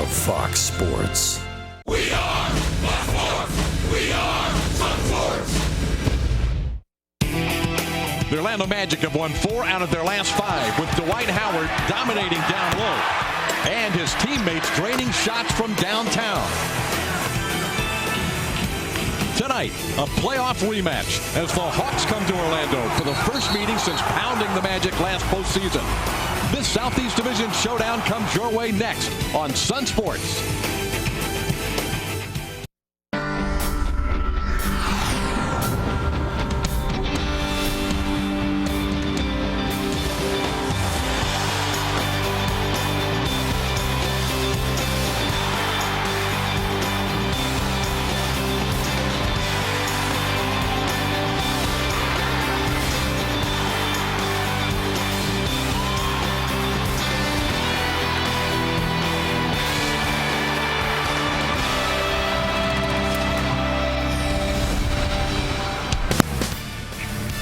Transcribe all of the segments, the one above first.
of Fox Sports. We are Fox Sports. We are Fox Sports. The Orlando Magic have won 4 out of their last 5, with Dwight Howard dominating down low and his teammates draining shots from downtown. Tonight, a playoff rematch as the Hawks come to Orlando for the first meeting since pounding the Magic last postseason. This Southeast Division showdown comes your way next on Sun Sports.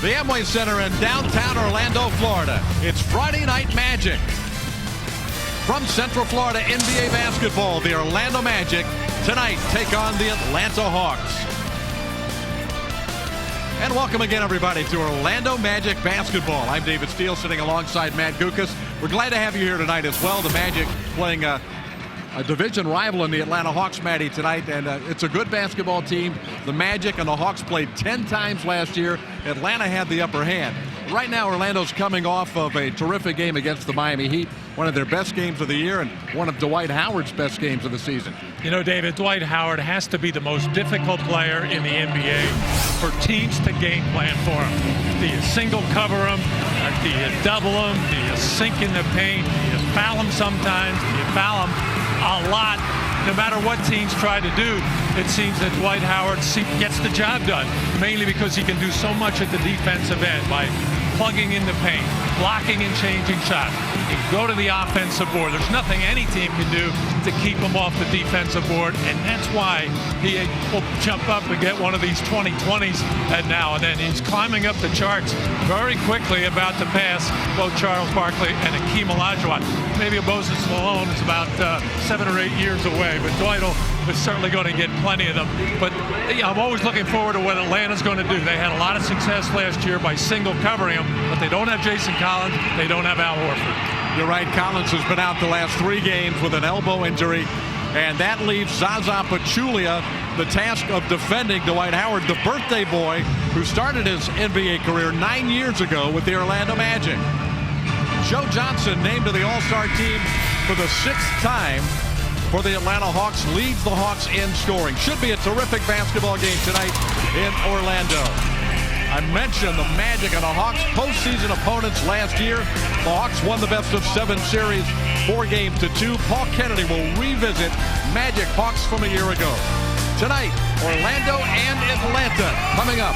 The Amway Center in downtown Orlando, Florida. It's Friday Night Magic. From Central Florida NBA basketball, the Orlando Magic tonight take on the Atlanta Hawks. And welcome again, everybody, to Orlando Magic basketball. I'm David Steele, sitting alongside Matt Gukas. We're glad to have you here tonight as well. The Magic playing a division rival in the Atlanta Hawks, Matty, tonight, and it's a good basketball team. The Magic and the Hawks played 10 times last year. Atlanta had the upper hand. Right now, Orlando's coming off of a terrific game against the Miami Heat, one of their best games of the year and one of Dwight Howard's best games of the season. You know, David, Dwight Howard has to be the most difficult player in the NBA for teams to game plan for him. Do you single cover him? Do you double him? Do you sink in the paint? Do you foul him sometimes? Do you foul him a lot? No matter what teams try to do, it seems that Dwight Howard gets the job done, mainly because he can do so much at the defensive end by plugging in the paint, blocking and changing shots. He can go to the offensive board. There's nothing any team can do to keep him off the defensive board, and that's why he will jump up and get one of these 20-20s now and then. He's climbing up the charts very quickly, about to pass both Charles Barkley and Hakeem Olajuwon. Maybe Moses Malone is about 7 or 8 years away, but Dwight is certainly going to get plenty of them. But I'm always looking forward to what Atlanta's going to do. They had a lot of success last year by single covering him, but they don't have Jason Collins. They don't have Al Horford. You're right. Collins has been out the last 3 games with an elbow injury, and that leaves Zaza Pachulia the task of defending Dwight Howard, the birthday boy who started his NBA career 9 years ago with the Orlando Magic. Joe Johnson, named to the All-Star team for the 6th time for the Atlanta Hawks, leads the Hawks in scoring. Should be a terrific basketball game tonight in Orlando. I mentioned the Magic and the Hawks postseason opponents last year. The Hawks won the best of 7 series, 4-2. Paul Kennedy will revisit Magic Hawks from a year ago. Tonight, Orlando and Atlanta coming up.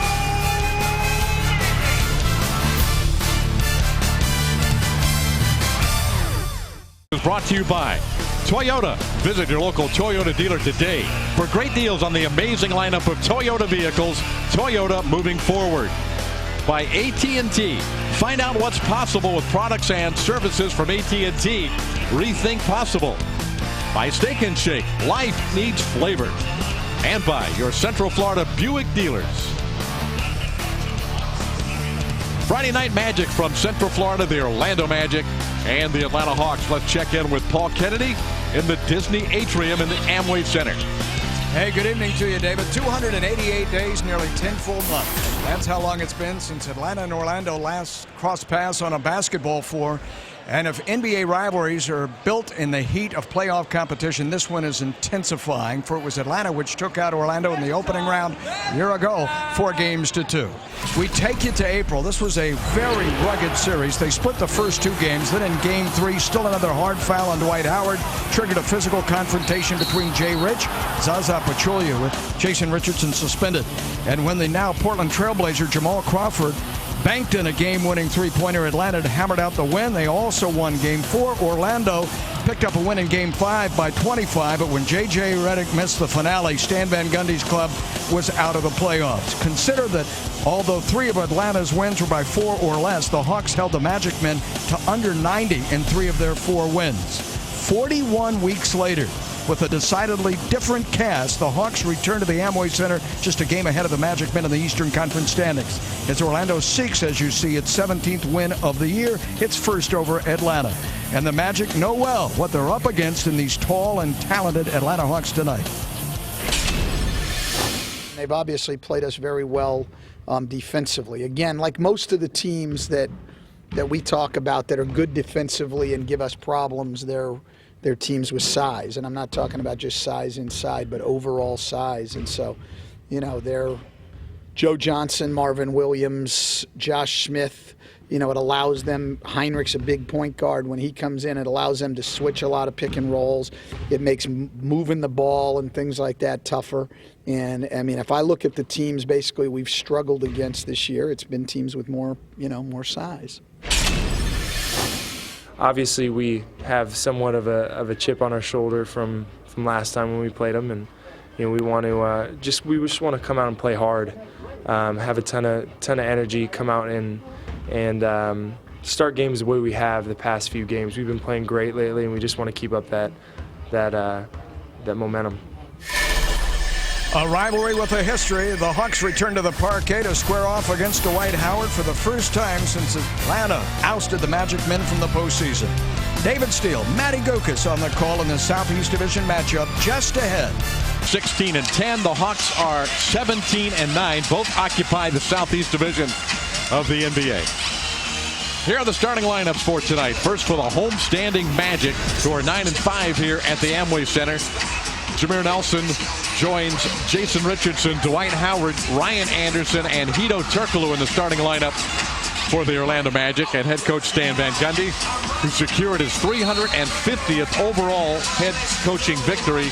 Is brought to you by Toyota. Visit your local Toyota dealer today for great deals on the amazing lineup of Toyota vehicles. Toyota, moving forward. By AT&T. Find out what's possible with products and services from AT&T. Rethink possible. By Steak and Shake. Life needs flavor. And by your Central Florida Buick dealers. Friday Night Magic from Central Florida, the Orlando Magic and the Atlanta Hawks. Let's check in with Paul Kennedy in the Disney Atrium in the Amway Center. Hey, good evening to you, David. 288 days, nearly 10 full months. That's how long it's been since Atlanta and Orlando last crossed paths on a basketball floor. And if NBA rivalries are built in the heat of playoff competition, this one is intensifying, for it was Atlanta which took out Orlando in the opening round a year ago, 4-2. We take you to April. This was a very rugged series. They split the first 2 games. Then in Game 3, still another hard foul on Dwight Howard triggered a physical confrontation between Jay Rich, Zaza Pachulia, with Jason Richardson suspended. And when the now Portland Trailblazer Jamal Crawford banked in a game-winning 3-pointer, Atlanta hammered out the win. They also won Game 4. Orlando picked up a win in Game 5 by 25, but when J.J. Redick missed the finale, Stan Van Gundy's club was out of the playoffs. Consider that although 3 of Atlanta's wins were by 4 or less, the Hawks held the Magic men to under 90 in 3 of their 4 wins. 41 weeks later, with a decidedly different cast. The Hawks return to the Amway Center just a game ahead of the Magic men in the Eastern Conference standings. As Orlando seeks, as you see, its 17th win of the year, its first over Atlanta. And the Magic know well what they're up against in these tall and talented Atlanta Hawks tonight. They've obviously played us very well defensively. Again, like most of the teams that we talk about that are good defensively and give us problems, they're teams with size. And I'm not talking about just size inside, but overall size. And so, you know, they're Joe Johnson, Marvin Williams, Josh Smith. You know, it allows them, Heinrich's a big point guard. When he comes in, it allows them to switch a lot of pick and rolls. It makes moving the ball and things like that tougher. And, I mean, if I look at the teams basically we've struggled against this year, it's been teams with more, you know, more size. Obviously, we have somewhat of a chip on our shoulder from last time when we played them, and you know we want to just want to come out and play hard, have a ton of energy, come out and start games the way we have the past few games. We've been playing great lately, and we just want to keep up that momentum. A rivalry with a history. The Hawks return to the parquet to square off against Dwight Howard for the first time since Atlanta ousted the Magic men from the postseason. David Steele, Matty Gokas on the call in the Southeast Division matchup just ahead. 16-10. The Hawks are 17-9. Both occupy the Southeast Division of the NBA. Here are the starting lineups for tonight. First for the home-standing Magic, who are 9-5 here at the Amway Center. Jameer Nelson joins Jason Richardson, Dwight Howard, Ryan Anderson, and Hedo Turkoglu in the starting lineup for the Orlando Magic, and head coach Stan Van Gundy, who secured his 350th overall head coaching victory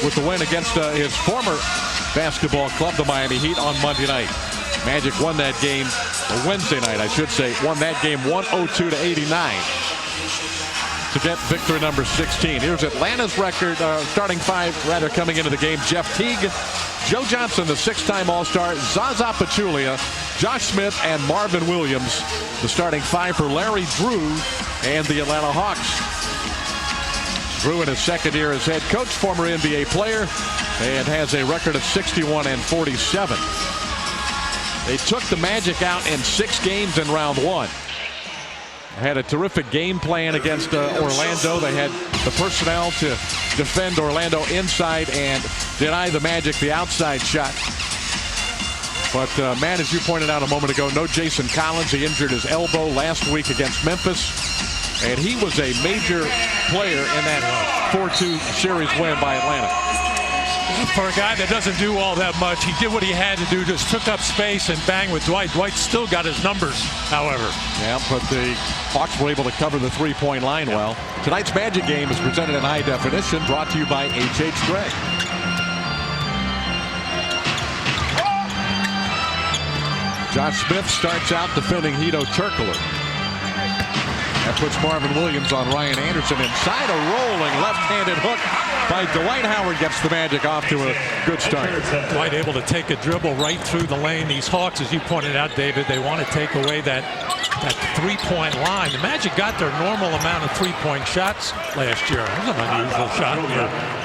with the win against his former basketball club, the Miami Heat, on Monday night. Magic won that game, or Wednesday night, I should say, won that game 102-89. To get victory number 16. Here's Atlanta's record, starting five, rather, coming into the game. Jeff Teague, Joe Johnson, the six-time All-Star, Zaza Pachulia, Josh Smith, and Marvin Williams. The starting five for Larry Drew and the Atlanta Hawks. Drew in his second year as head coach, former NBA player, and has a record of 61-47. They took the Magic out in 6 games in round one. Had a terrific game plan against Orlando. They had the personnel to defend Orlando inside and deny the Magic the outside shot. But, man, as you pointed out a moment ago, no Jason Collins. He injured his elbow last week against Memphis. And he was a major player in that 4-2 series win by Atlanta. For a guy that doesn't do all that much, he did what he had to do, just took up space and banged with Dwight. Dwight still got his numbers, however. Yeah, but the Hawks were able to cover the three-point line well. Tonight's Magic game is presented in high definition, brought to you by H.H. Gregg. Josh Smith starts out defending Hedo Turkoglu. That puts Marvin Williams on Ryan Anderson inside. A rolling left-handed hook by Dwight Howard gets the Magic off to a good start. Dwight able to take a dribble right through the lane. These Hawks, as you pointed out, David, they want to take away that three-point line. The Magic got their normal amount of three-point shots last year. That was an unusual shot.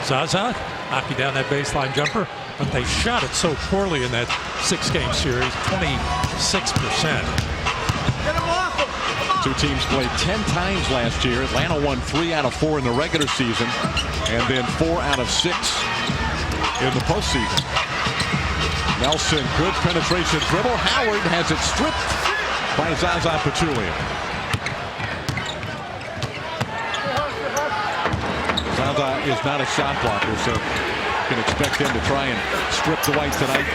Zaza knocking down that baseline jumper, but they shot it so poorly in that 6-game series, 26%. Two teams played 10 times last year. Atlanta won 3 out of 4 in the regular season, and then 4 out of 6 in the postseason. Nelson, good penetration dribble. Howard has it stripped by Zaza Pachulia. Zaza is not a shot blocker, so you can expect him to try and strip Dwight tonight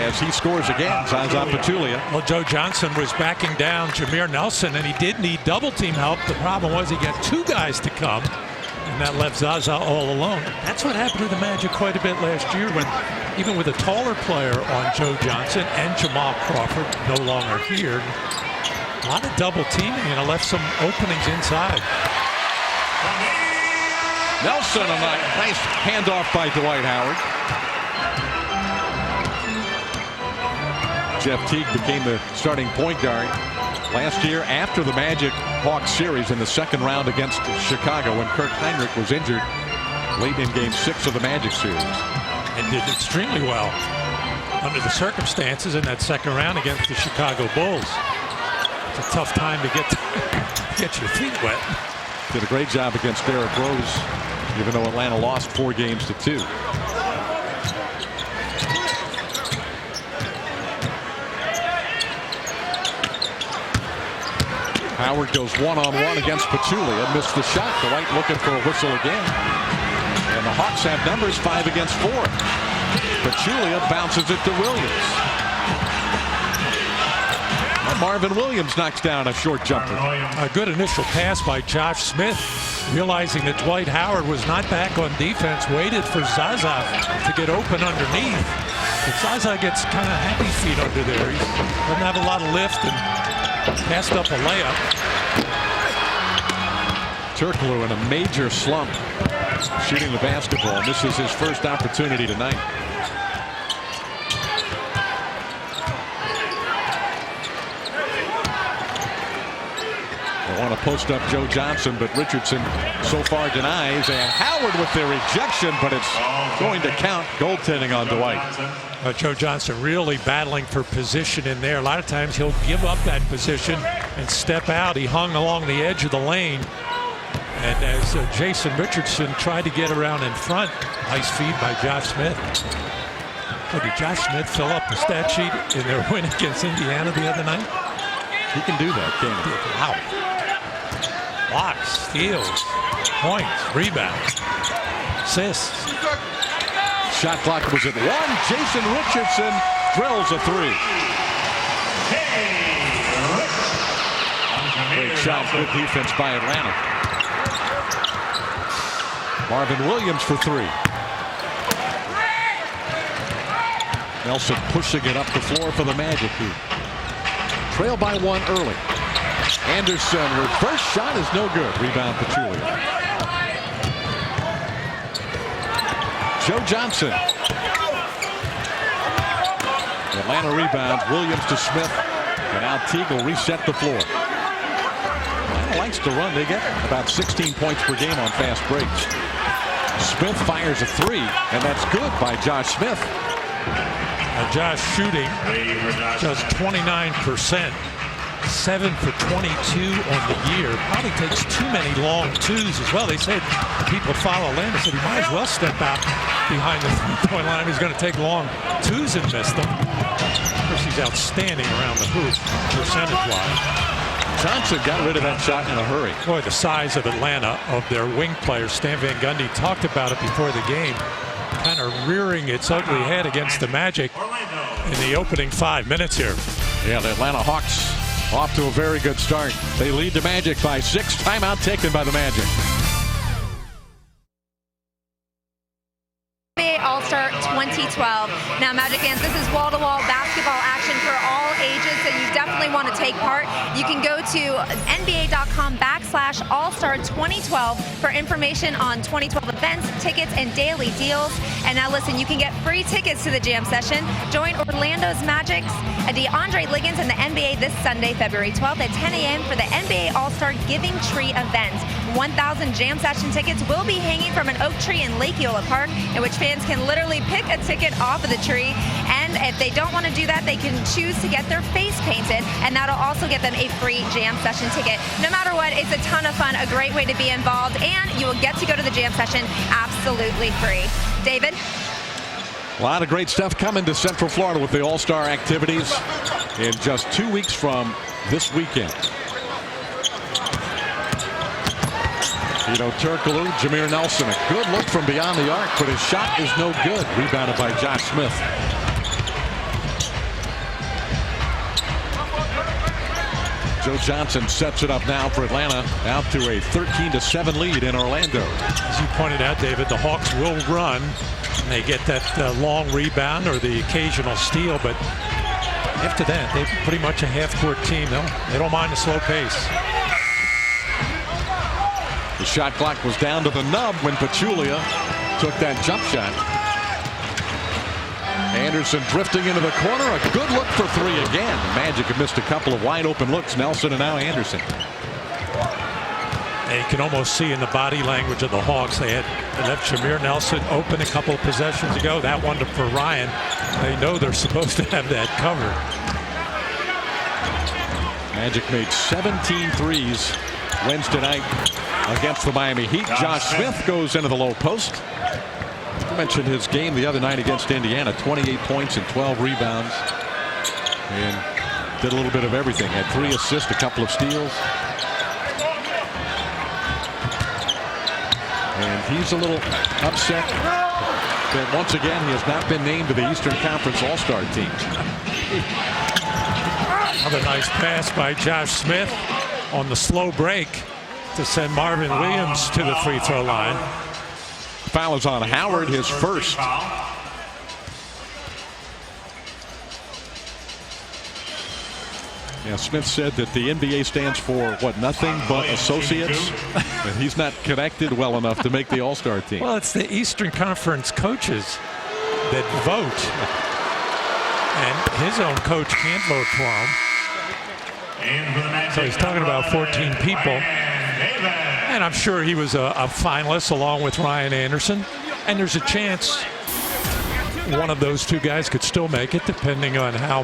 as he scores again. Zaza Pachulia. Well, Joe Johnson was backing down Jameer Nelson, and he did need double-team help. The problem was he got 2 guys to come, and that left Zaza all alone. That's what happened to the Magic quite a bit last year, when even with a taller player on Joe Johnson and Jamal Crawford no longer here, a lot of double-teaming, and it left some openings inside. Nelson, a nice handoff by Dwight Howard. Jeff Teague became the starting point guard last year after the Magic Hawks series in the second round against Chicago when Kirk Heinrich was injured. late in Game 6 of the Magic series. And did extremely well under the circumstances in that second round against the Chicago Bulls. It's a tough time to get your feet wet. Did a great job against Derrick Rose, even though Atlanta lost 4 games to 2. Howard goes one-on-one against Pachulia, missed the shot. Dwight looking for a whistle again. And the Hawks have numbers 5 against 4. Pachulia bounces it to Williams. And Marvin Williams knocks down a short jumper. A good initial pass by Josh Smith, realizing that Dwight Howard was not back on defense, waited for Zaza to get open underneath. But Zaza gets kind of happy feet under there. He doesn't have a lot of lift and passed up a layup. Turkoglu in a major slump shooting the basketball. This is his first opportunity tonight. They want to post up Joe Johnson, but Richardson so far denies, and Howard with the rejection, but it's going to count. Goaltending on Dwight. Joe Johnson really battling for position in there. A lot of times he'll give up that position and step out. He hung along the edge of the lane. And as Jason Richardson tried to get around in front, nice feed by Josh Smith. Oh, did Josh Smith fill up the stat sheet in their win against Indiana the other night? He can do that, can't he? Wow. Blocks, steals, points, rebounds, assists. Shot clock was at 1. Jason Richardson drills a 3. Great shot, good defense by Atlanta. Marvin Williams for 3. Nelson pushing it up the floor for the Magic, who trail by 1 early. Anderson, reverse shot is no good. Rebound Pachulia. Joe Johnson. Atlanta rebounds. Williams to Smith. And now Teague will reset the floor. Atlanta likes to run. They get about 16 points per game on fast breaks. Smith fires a 3, and that's good by Josh Smith. Josh shooting just 29%. 7 for 22 on the year. Probably takes too many long twos as well. They said people follow Atlanta said he might as well step out behind the three-point line. He's going to take long twos and miss them. Of course, he's outstanding around the hoop percentage-wise. Johnson got rid of that shot in a hurry. Boy, the size of Atlanta, of their wing players. Stan Van Gundy talked about it before the game, kind of rearing its ugly head against the Magic in the opening 5 minutes here. Yeah, the Atlanta Hawks off to a very good start. They lead the Magic by 6. Timeout taken by the Magic. NBA All-Star 2012. Now, Magic fans, this is wall-to-wall basketball action for all ages, so you definitely want to take part. You can go to nba.com/All-Star 2012 for information on 2012 events, tickets, and daily deals. And now listen, you can get free tickets to the jam session. Join Orlando's Magic's DeAndre Liggins in the NBA this Sunday, February 12th at 10 a.m. for the NBA All-Star Giving Tree event. 1,000 jam session tickets will be hanging from an oak tree in Lake Eola Park, in which fans can literally pick a ticket off of the tree. And if they don't want to do that, they can choose to get their face painted, and that'll also get them a free jam session ticket. No matter what, it's a ton of fun, a great way to be involved, and you will get to go to the jam session absolutely free. David? A lot of great stuff coming to Central Florida with the All-Star activities in just 2 weeks from this weekend. Turkoglu, Jameer Nelson, a good look from beyond the arc, but his shot is no good. Rebounded by Josh Smith. Joe Johnson sets it up now for Atlanta, out to a 13-7 lead in Orlando. As you pointed out, David, the Hawks will run. And they get that long rebound or the occasional steal, but after that, they're pretty much a half-court team. They don't mind the slow pace. The shot clock was down to the nub when Pachulia took that jump shot. Anderson drifting into the corner. A good look for 3 again. The Magic have missed a couple of wide open looks. Nelson and now Anderson. You can almost see in the body language of the Hawks. They left Jameer Nelson open a couple of possessions ago. That one for Ryan. They know they're supposed to have that covered. Magic made 17 threes Wednesday night against the Miami Heat. Josh Smith goes into the low post. I mentioned his game the other night against Indiana. 28 points and 12 rebounds. And did a little bit of everything. Had 3 assists, a couple of steals. And he's a little upset that once again he has not been named to the Eastern Conference All-Star team. Another nice pass by Josh Smith on the slow break to send Marvin Williams to the free throw line. Foul is on Howard, his first. Yeah, Smith said that the NBA stands for what, nothing but associates, and he's not connected well enough to make the All-Star team. Well, it's the Eastern Conference coaches that vote, and his own coach can't vote for him. So he's talking about 14 people, and I'm sure he was a finalist along with Ryan Anderson, and there's a chance one of those two guys could still make it, depending on how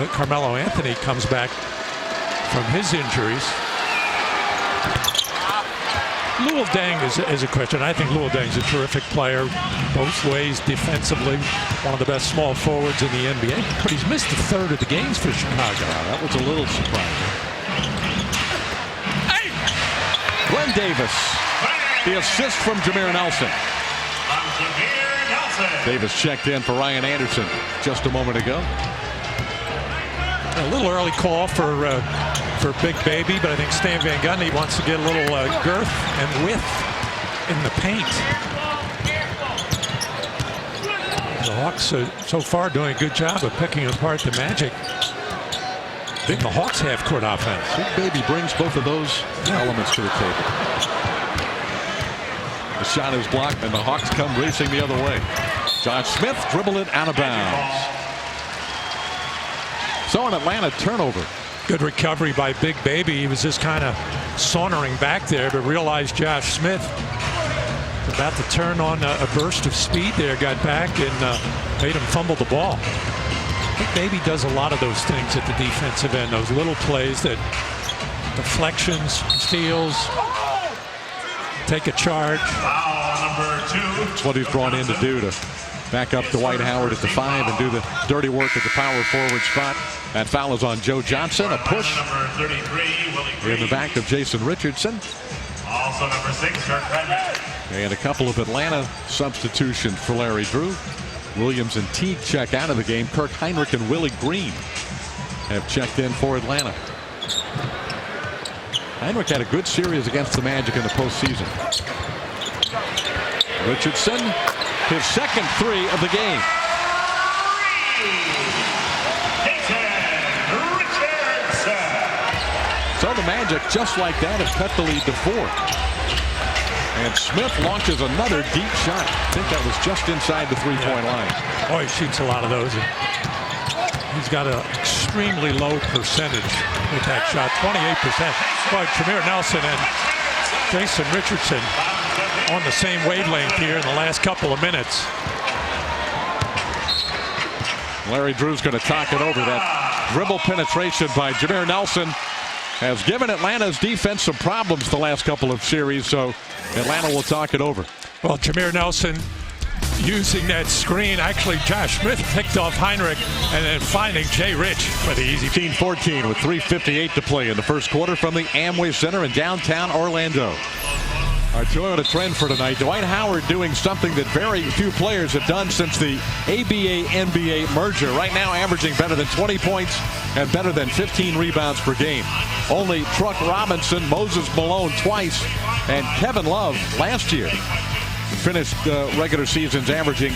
Carmelo Anthony comes back from his injuries. Luol Deng is a question. I think Luol Deng's a terrific player, both ways defensively, one of the best small forwards in the NBA. But he's missed a third of the games for Chicago. That was a little surprising. Hey! Glenn Davis, the assist from Jameer Nelson. Davis checked in for Ryan Anderson just a moment ago. A little early call for Big Baby, but I think Stan Van Gundy wants to get a little girth and width in the paint. The Hawks so far doing a good job of picking apart the Magic in the Hawks half-court offense. Big Baby brings both of those elements to the table. The shot is blocked, and the Hawks come racing the other way. Josh Smith dribbled it out of bounds. So an Atlanta turnover. Good recovery by Big Baby. He was just kind of sauntering back there, but realized Josh Smith was about to turn on a burst of speed there, got back and made him fumble the ball. Big Baby does a lot of those things at the defensive end, those little plays, that deflections, steals, take a charge. That's what he's brought in to do, to back up Dwight Howard at the 5 and do the dirty work at the power forward spot. That foul is on Joe Johnson. A push in the back of Jason Richardson. Also number 6, Kirk Heinrich. And a couple of Atlanta substitutions for Larry Drew. Williams and Teague check out of the game. Kirk Heinrich and Willie Green have checked in for Atlanta. Heinrich had a good series against the Magic in the postseason. Richardson, his second 3 of the game. So the Magic, just like that, have cut the lead to 4. And Smith launches another deep shot. I think that was just inside the 3-point line. Oh, he shoots a lot of those. He's got an extremely low percentage with that shot, 28%. But Jameer Nelson and Jason Richardson on the same wavelength here in the last couple of minutes. Larry Drew's going to talk it over. That dribble penetration by Jameer Nelson has given Atlanta's defense some problems the last couple of series, so Atlanta will talk it over. Well, Jameer Nelson using that screen. Actually, Josh Smith picked off Heinrich and then finding Jay Rich for the easy. 14 with 3:58 to play in the first quarter from the Amway Center in downtown Orlando. Our Toyota trend for tonight, Dwight Howard doing something that very few players have done since the ABA-NBA merger. Right now averaging better than 20 points and better than 15 rebounds per game. Only Truck Robinson, Moses Malone twice, and Kevin Love last year finished regular seasons averaging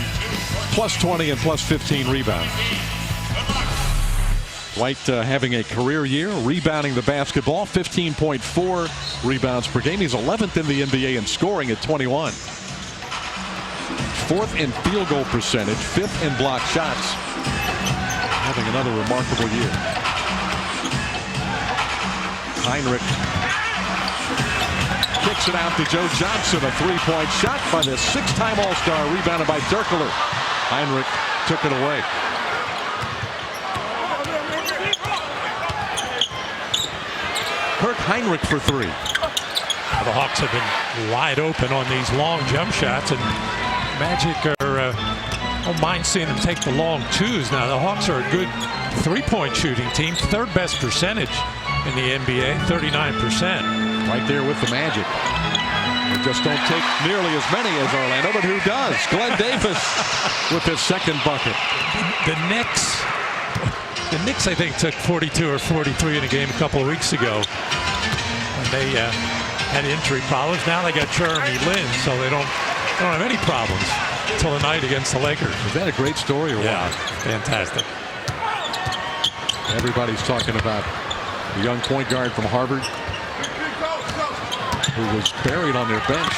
plus 20 and plus 15 rebounds. Dwight having a career year, rebounding the basketball, 15.4 rebounds per game. He's 11th in the NBA in scoring at 21. 4th in field goal percentage, 5th in block shots. Having another remarkable year. Heinrich kicks it out to Joe Johnson. A three-point shot by the six-time All-Star, rebounded by Dirkler. Heinrich took it away. Kirk Heinrich for three. The Hawks have been wide open on these long jump shots, and Magic don't mind seeing them take the long twos. Now the Hawks are a good three-point shooting team, third best percentage in the NBA, 39%. Right there with the Magic. They just don't take nearly as many as Orlando, but who does? Glenn Davis with his second bucket. The Knicks, I think, took 42 or 43 in a game a couple of weeks ago. And they had injury problems. Now they got Jeremy Lin, so they don't have any problems until the night against the Lakers. Is that a great story or what? Yeah, fantastic. Everybody's talking about the young point guard from Harvard who was buried on their bench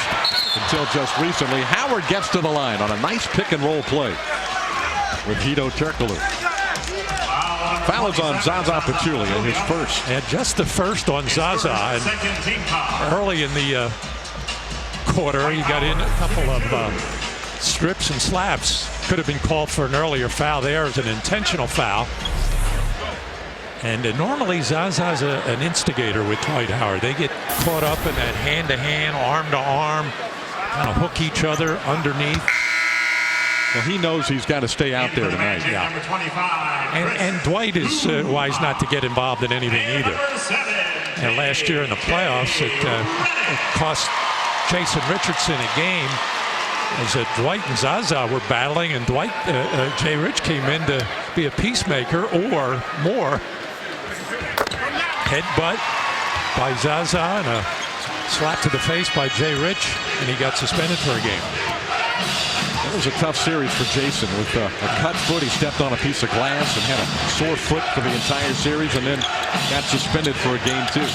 until just recently. Howard gets to the line on a nice pick and roll play with Hedo Turkoglu. Foul is on Zaza Pachulia, his first. And just the first on Zaza. And early in the quarter, he got in a couple of strips and slaps. Could have been called for an earlier foul there as an intentional foul. And normally Zaza's an instigator with Dwight Howard. They get caught up in that hand-to-hand, arm-to-arm, kind of hook each other underneath. Well, he knows he's got to stay out there tonight. Yeah. And Dwight is wise not to get involved in anything either. And last year in the playoffs, it cost Jason Richardson a game as Dwight and Zaza were battling, and Jay Rich came in to be a peacemaker or more. Headbutt by Zaza and a slap to the face by Jay Rich, and he got suspended for a game. It was a tough series for Jason with a cut foot. He stepped on a piece of glass and had a sore foot for the entire series, and then got suspended for a game too.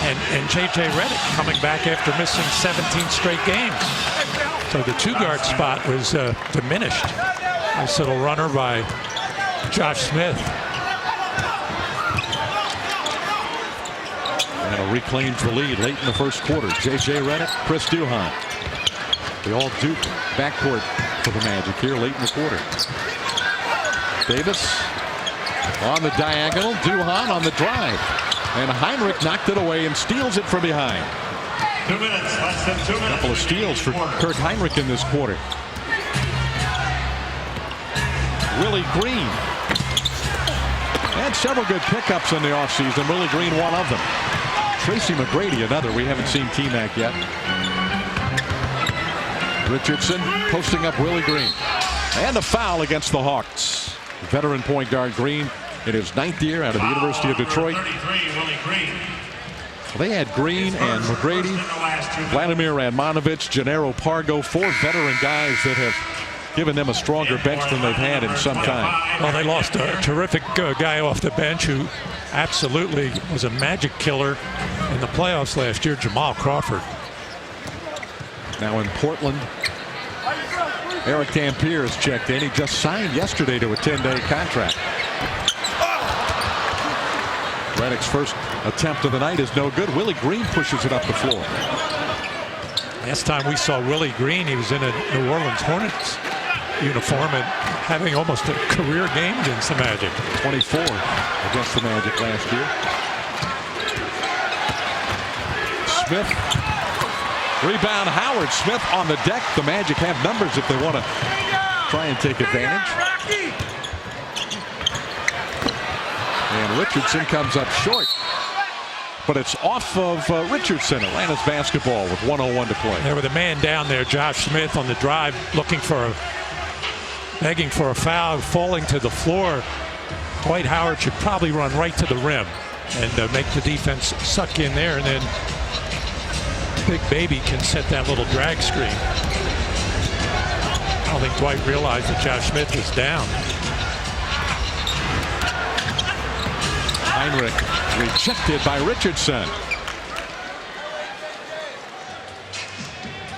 And J.J. Redick coming back after missing 17 straight games. So the two-guard spot was diminished. Nice little runner by Josh Smith. And a reclaimed the lead late in the first quarter. J.J. Redick, Chris Duhon. The all-Duke backcourt for the Magic here late in the quarter. Davis on the diagonal. Duhon on the drive. And Heinrich knocked it away and steals it from behind. 2 minutes, less than 2 minutes. A couple of steals for Kirk Heinrich in this quarter. Willie Green. And several good pickups in the offseason. Willie Green, one of them. Tracy McGrady, another. We haven't seen T-Mac yet. Richardson posting up Willie Green. And a foul against the Hawks. Veteran point guard Green in his 9th year out of the University of Detroit. 33, Willie Green. They had Green and McGrady, Vladimir Radmanovich, Gennaro Pargo, 4 veteran guys that have given them a stronger bench than they've had in some time. Well, they lost a terrific guy off the bench who absolutely was a magic killer in the playoffs last year, Jamal Crawford. Now in Portland, Eric Dampier has checked in. He just signed yesterday to a 10-day contract. Redick's first attempt of the night is no good. Willie Green pushes it up the floor. Last time we saw Willie Green, he was in a New Orleans Hornets uniform and having almost a career game against the Magic. 24 against the Magic last year. Smith. Rebound Howard. Smith on the deck. The Magic have numbers if they want to try and take advantage. And Richardson comes up short. But it's off of Richardson. Atlanta's basketball with 1:01 to play. There with a man down there, Josh Smith on the drive, begging for a foul, falling to the floor. Dwight Howard should probably run right to the rim and make the defense suck in there, and then Big Baby can set that little drag screen. I don't think Dwight realized that Josh Smith was down. Heinrich rejected by Richardson.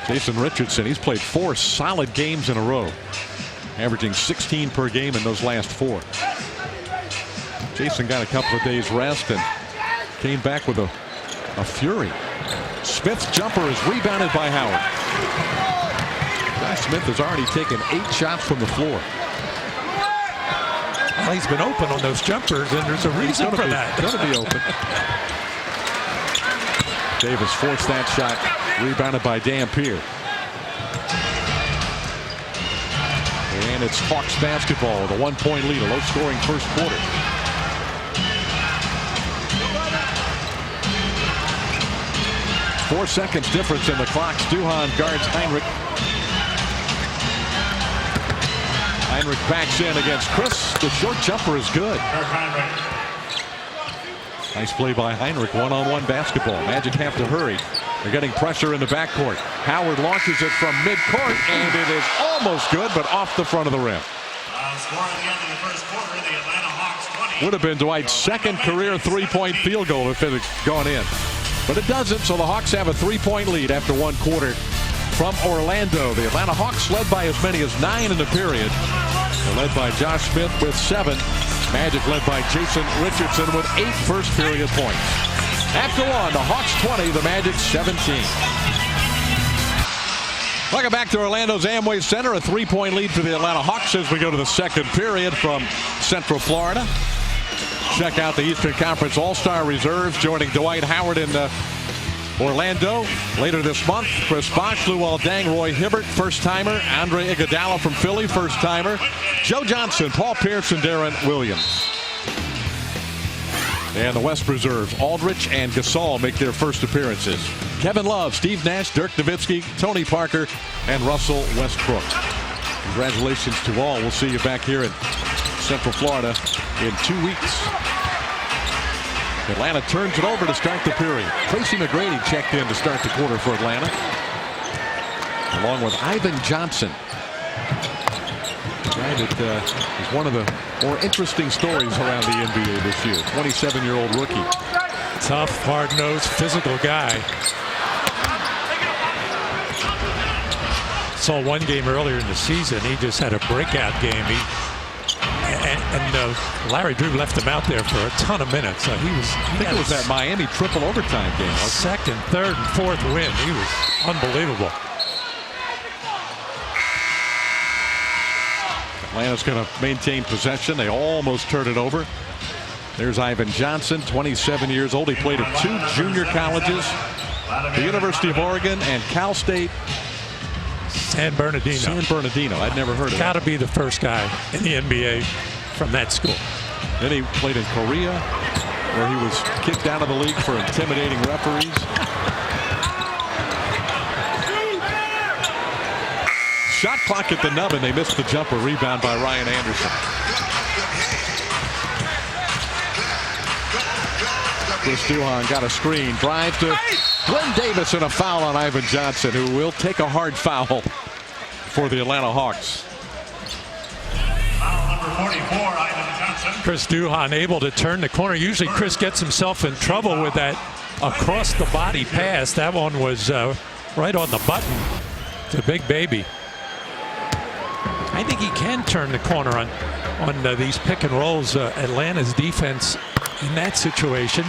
Jason Richardson, he's played 4 solid games in a row, averaging 16 per game in those last 4. Jason got a couple of days rest and came back with a fury. Smith's jumper is rebounded by Howard. Josh Smith has already taken 8 shots from the floor. Well, he's been open on those jumpers, and there's a reason for that. Going to be open. Davis forced that shot, rebounded by Dampier. And it's Hawks basketball with a 1-point lead, a low-scoring first quarter. Four seconds difference in the clock. Duhan guards Heinrich. Heinrich backs in against Chris. The short jumper is good. Nice play by Heinrich. One-on-one basketball. Magic have to hurry. They're getting pressure in the backcourt. Howard launches it from midcourt, and it is almost good, but off the front of the rim. Score at the end of the first quarter, the Atlanta Hawks 20. Would have been Dwight's second career three-point field goal if it had gone in. But it doesn't, so the Hawks have a 3-point lead after 1 quarter from Orlando. The Atlanta Hawks led by as many as 9 in the period. They're led by Josh Smith with 7. Magic led by Jason Richardson with 8 first period points. After 1, the Hawks 20, the Magic 17. Welcome back to Orlando's Amway Center. A 3-point lead for the Atlanta Hawks as we go to the second period from Central Florida. Check out the Eastern Conference All-Star reserves joining Dwight Howard in Orlando. Later this month, Chris Bosh, Luol Deng, Roy Hibbert, first-timer. Andre Iguodala from Philly, first-timer. Joe Johnson, Paul Pierce, and Darren Williams. And the West reserves, Aldridge and Gasol make their first appearances. Kevin Love, Steve Nash, Dirk Nowitzki, Tony Parker, and Russell Westbrook. Congratulations to all. We'll see you back here in Central Florida in 2 weeks. Atlanta turns it over to start the period. Tracy McGrady checked in to start the quarter for Atlanta, along with Ivan Johnson. A guy that is one of the more interesting stories around the NBA this year. 27-year-old rookie. Tough, hard-nosed, physical guy. Saw one game earlier in the season. He just had a breakout game. Larry Drew left him out there for a ton of minutes. I think it was that Miami triple overtime game. Second, third, and fourth win. He was unbelievable. Atlanta's going to maintain possession. They almost turned it over. There's Ivan Johnson, 27 years old. He played at 2 junior colleges, the University of Oregon and Cal State San Bernardino. I'd never heard of Got to be the first guy in the NBA from that school. Then he played in Korea, where he was kicked out of the league for intimidating referees. Shot clock at the nubbin. They missed the jumper. Rebound by Ryan Anderson. Chris Duhan got a screen. Drive to Glenn Davis and a foul on Ivan Johnson, who will take a hard foul for the Atlanta Hawks. Foul number 44, Ivan Johnson. Chris Duhan able to turn the corner. Usually Chris gets himself in trouble with that across the body pass. That one was right on the button to Big Baby. I think he can turn the corner on these pick and rolls. Atlanta's defense in that situation,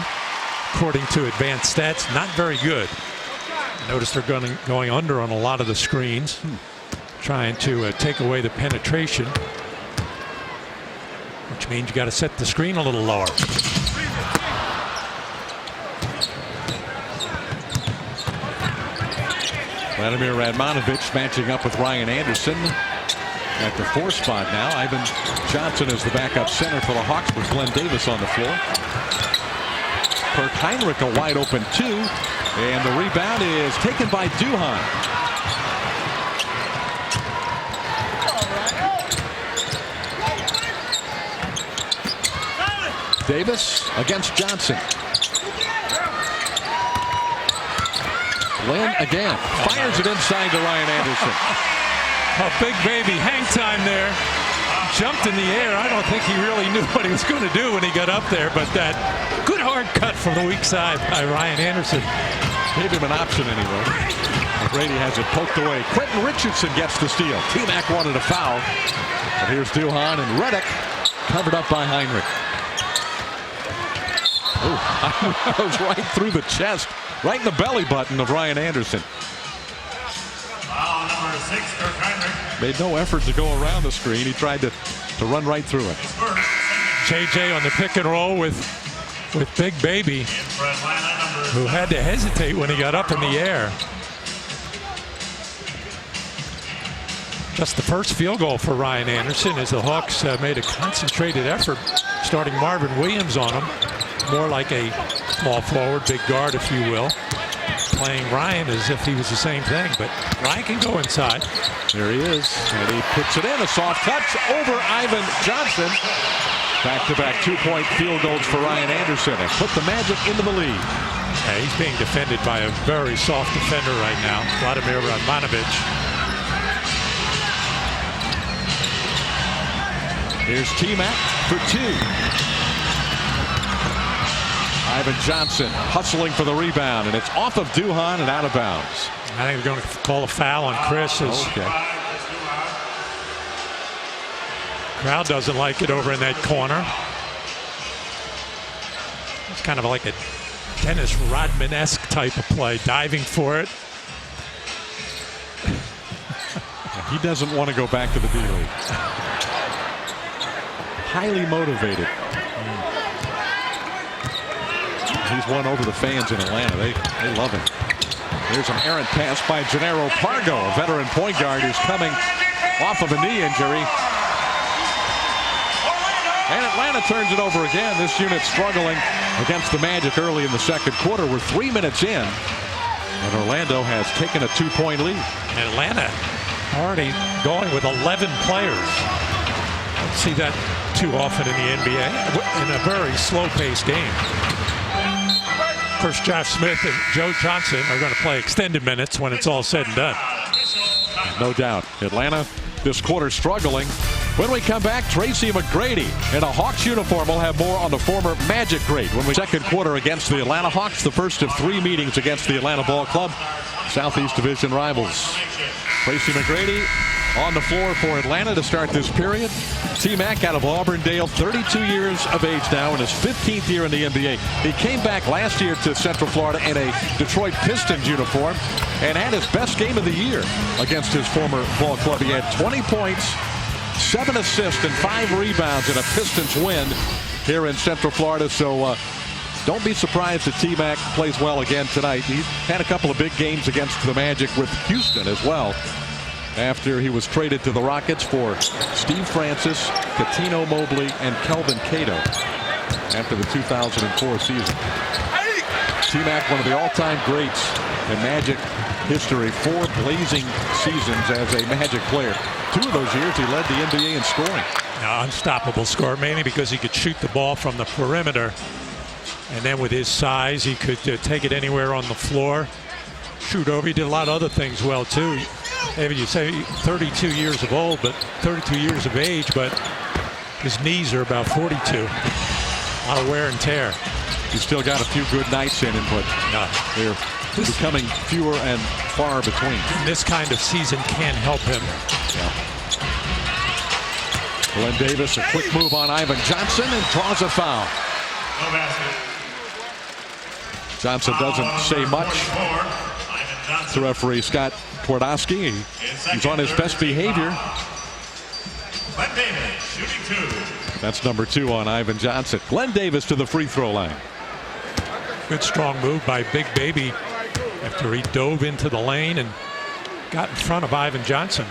according to advanced stats, not very good. Notice they're going under on a lot of the screens, trying to take away the penetration, which means you got to set the screen a little lower. Vladimir Radmanovich matching up with Ryan Anderson at the 4 spot now. Ivan Johnson is the backup center for the Hawks with Glenn Davis on the floor. Kirk Heinrich a wide open 2, and the rebound is taken by Duhan. Davis against Johnson. Glenn again fires it inside to Ryan Anderson. A Big Baby hang time there. Jumped in the air. I don't think he really knew what he was going to do when he got up there, but that good hard cut from the weak side by Ryan Anderson. Gave him an option anyway. Brady has it poked away. Quentin Richardson gets the steal. T-Mac wanted a foul. But here's Duhan, and Redick covered up by Heinrich. Goes right through the chest, right in the belly button of Ryan Anderson. Foul number 6, Kirk Heinrich. Made no effort to go around the screen. He tried to run right through it. JJ on the pick and roll with Big Baby, For Atlanta, number who had to hesitate when he got up in the air. Just the first field goal for Ryan Anderson as the Hawks made a concentrated effort, starting Marvin Williams on him, more like a small forward, big guard, if you will, playing Ryan as if he was the same thing. But Ryan can go inside. There he is, and he puts it in. A soft touch over Ivan Johnson. Back-to-back two-point field goals for Ryan Anderson and put the Magic into the lead. Yeah, he's being defended by a very soft defender right now, Vladimir Radmanovic. Here's T-Mac for 2. Ivan Johnson hustling for the rebound, and it's off of Duhan and out of bounds. I think they're going to call a foul on Chris. Okay. Crowd doesn't like it over in that corner. It's kind of like a Dennis Rodman-esque type of play, diving for it. He doesn't want to go back to the D-League. Highly motivated. He's won over the fans in Atlanta. They love him. There's an errant pass by Gennaro Pargo, a veteran point guard who's coming off of a knee injury. And Atlanta turns it over again. This unit struggling against the Magic early in the second quarter. We're 3 minutes in, and Orlando has taken a 2-point lead. And Atlanta already going with 11 players. Don't see that too often in the NBA in a very slow-paced game. Of course, Josh Smith and Joe Johnson are going to play extended minutes when it's all said and done. No doubt. Atlanta this quarter struggling. When we come back, Tracy McGrady in a Hawks uniform. We'll have more on the former Magic great when we second quarter against the Atlanta Hawks, the first of 3 meetings against the Atlanta Ball Club, Southeast Division rivals. Tracy McGrady on the floor for Atlanta to start this period. T-Mac out of Auburndale, 32 years of age now in his 15th year in the NBA. He came back last year to Central Florida in a Detroit Pistons uniform and had his best game of the year against his former ball club. He had 20 points, 7 assists, and 5 rebounds in a Pistons win here in Central Florida. So don't be surprised if T-Mac plays well again tonight. He had a couple of big games against the Magic with Houston as well, after he was traded to the Rockets for Steve Francis, Cuttino Mobley, and Kelvin Cato after the 2004 season. T-Mac, one of the all-time greats in Magic history, 4 blazing seasons as a Magic player. 2 of those years he led the NBA in scoring. Now, unstoppable scorer, mainly because he could shoot the ball from the perimeter. And then with his size, he could take it anywhere on the floor, shoot over. He did a lot of other things well, too. Maybe you say 32 years of old, but 32 years of age, but his knees are about 42. A lot of wear and tear. He's still got a few good nights in him, but they're becoming fewer and far between. This kind of season can help him. Yeah. Glenn Davis, a quick move on Ivan Johnson, and draws a foul. No basket. Johnson doesn't say much to referee Scott Twardowski. He's on his best behavior. Glenn Davis shooting 2. That's number 2 on Ivan Johnson. Glenn Davis to the free throw line. Good strong move by Big Baby after he dove into the lane and got in front of Ivan Johnson.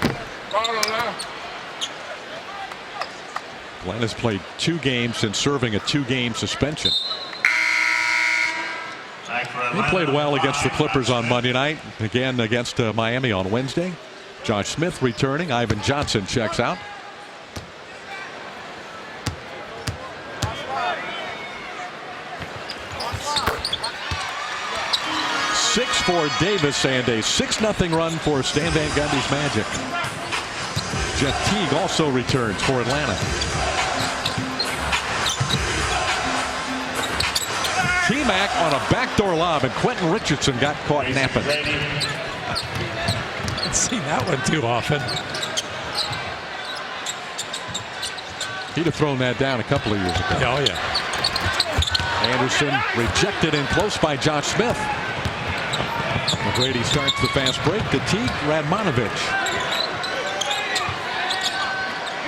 Glenn has played 2 games since serving a 2-game suspension. He played well against the Clippers on Monday night, again against Miami on Wednesday. Josh Smith returning. Ivan Johnson checks out. Six for Davis and a 6-0 run for Stan Van Gundy's Magic. Jeff Teague also returns for Atlanta. T-Mac on a backdoor lob, and Quentin Richardson got caught napping. I've seen that one too often. He'd have thrown that down a couple of years ago. Oh, yeah. Anderson rejected in close by Josh Smith. McGrady starts the fast break to Teague, Radmanovich.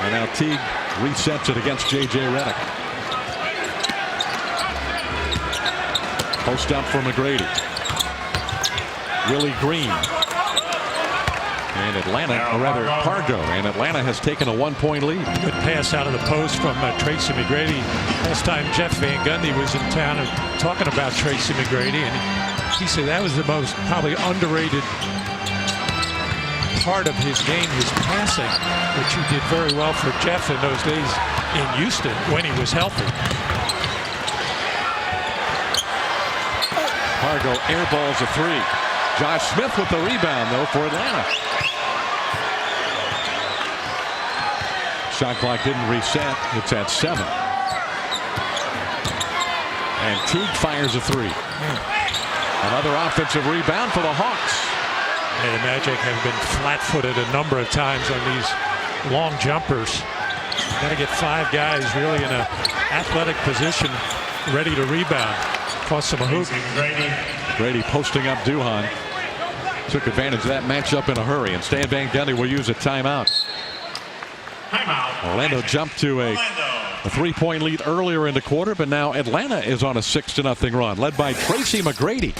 And now Teague resets it against J.J. Redick. Post up for McGrady. Willie Green. And Atlanta, or rather Pargo, and Atlanta has taken a 1-point lead. Good pass out of the post from Tracy McGrady. Last time Jeff Van Gundy was in town talking about Tracy McGrady, and he said that was the most probably underrated part of his game, his passing, which he did very well for Jeff in those days in Houston when he was healthy. Pargo airballs a three. Josh Smith with the rebound, though, for Atlanta. Shot clock didn't reset. It's at 7. And Teague fires a three. Another offensive rebound for the Hawks. And the Magic have been flat-footed a number of times on these long jumpers. Got to get 5 guys really in an athletic position ready to rebound. Cost them a hoop. Grady posting up Duhan. Took advantage of that matchup in a hurry, and Stan Van Gundy will use a timeout. Orlando jumped to a 3-point lead earlier in the quarter, but now Atlanta is on a 6-0 run, led by Tracy McGrady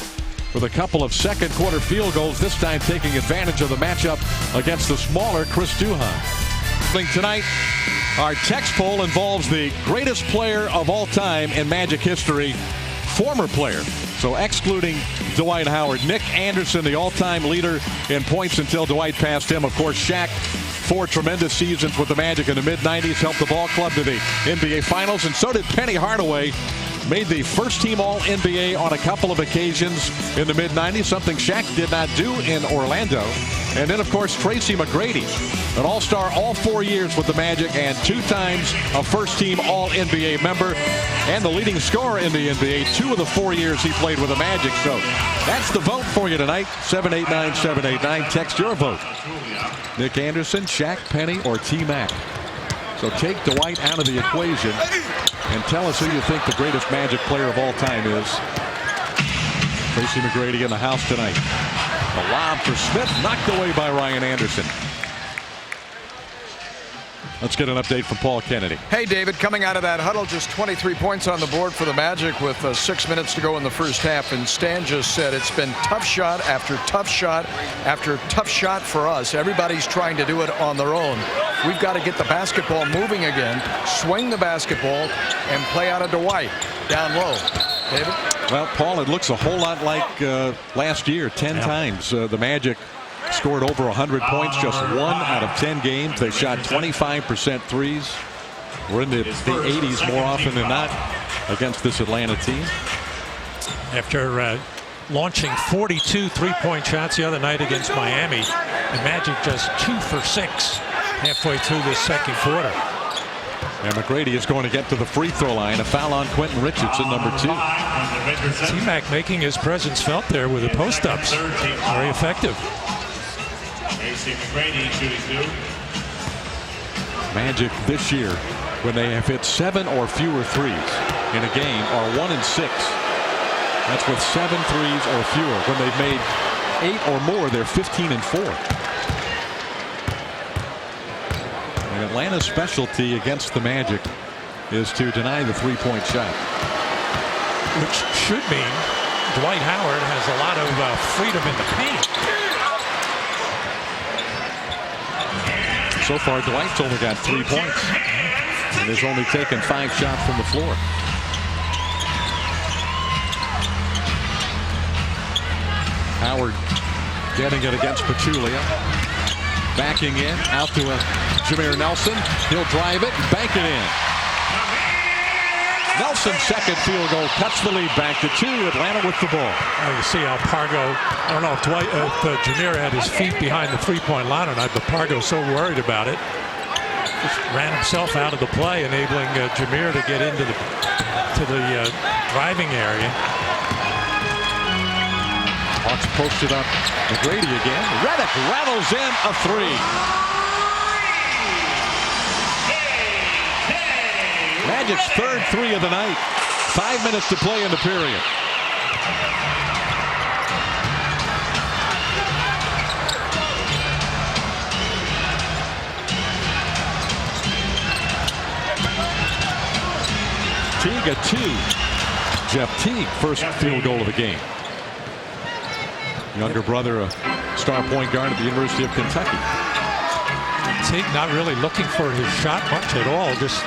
with a couple of second quarter field goals, this time taking advantage of the matchup against the smaller Chris Duhan. Tonight, our text poll involves the greatest player of all time in Magic history, former player. So excluding Dwight Howard, Nick Anderson, the all-time leader in points until Dwight passed him. Of course, Shaq, 4 tremendous seasons with the Magic in the mid-90s, helped the ball club to the NBA Finals, and so did Penny Hardaway. Made the first team All-NBA on a couple of occasions in the mid-90s, something Shaq did not do in Orlando. And then, of course, Tracy McGrady, an all-star all 4 years with the Magic and 2 times a first-team All-NBA member and the leading scorer in the NBA 2 of the 4 years he played with the Magic. So that's the vote for you tonight, 789-789. Text your vote. Nick Anderson, Shaq, Penny, or T-Mac. So take Dwight out of the equation and tell us who you think the greatest Magic player of all time is. Tracy McGrady in the house tonight. A lob for Smith, knocked away by Ryan Anderson. Let's get an update from Paul Kennedy. Hey, David, coming out of that huddle, just 23 points on the board for the Magic with 6 minutes to go in the first half. And Stan just said it's been tough shot after tough shot after tough shot for us. Everybody's trying to do it on their own. We've got to get the basketball moving again, swing the basketball, and play out of Dwight down low. David? Well, Paul, it looks a whole lot like last year. 10 times the Magic scored over 100 points, just 1 out of 10 games. They shot 25% threes. We're in the 80s more often than not against this Atlanta team. After launching 42 3-point shots the other night against Miami, the Magic just 2 for 6 halfway through this second quarter. And McGrady is going to get to the free throw line. A foul on Quentin Richardson, number 2. T-Mac making his presence felt there with the post-ups. Very effective. Magic this year, when they have hit 7 or fewer threes in a game, are 1-6. That's with 7 threes or fewer. When they've made 8 or more, they're 15-4. And Atlanta's specialty against the Magic is to deny the 3-point shot. Which should mean Dwight Howard has a lot of freedom in the paint. So far, Dwight's only got 3 points and has only taken 5 shots from the floor. Howard getting it against Pachulia. Backing in, out to Jameer Nelson. He'll drive it, bank it in. Nelson's second field goal cuts the lead back to 2. Atlanta with the ball. You see how Pargo, I don't know if Jameer had his feet behind the 3-point line or not, but Pargo's so worried about it. Just ran himself out of the play, enabling Jameer to get into the driving area. Hawks posted up McGrady again. Redick rattles in a 3. Magic's third 3 of the night. 5 minutes to play in the period. Teague at 2. Jeff Teague, first field goal of the game. Younger brother, a star point guard at the University of Kentucky. Teague not really looking for his shot much at all, just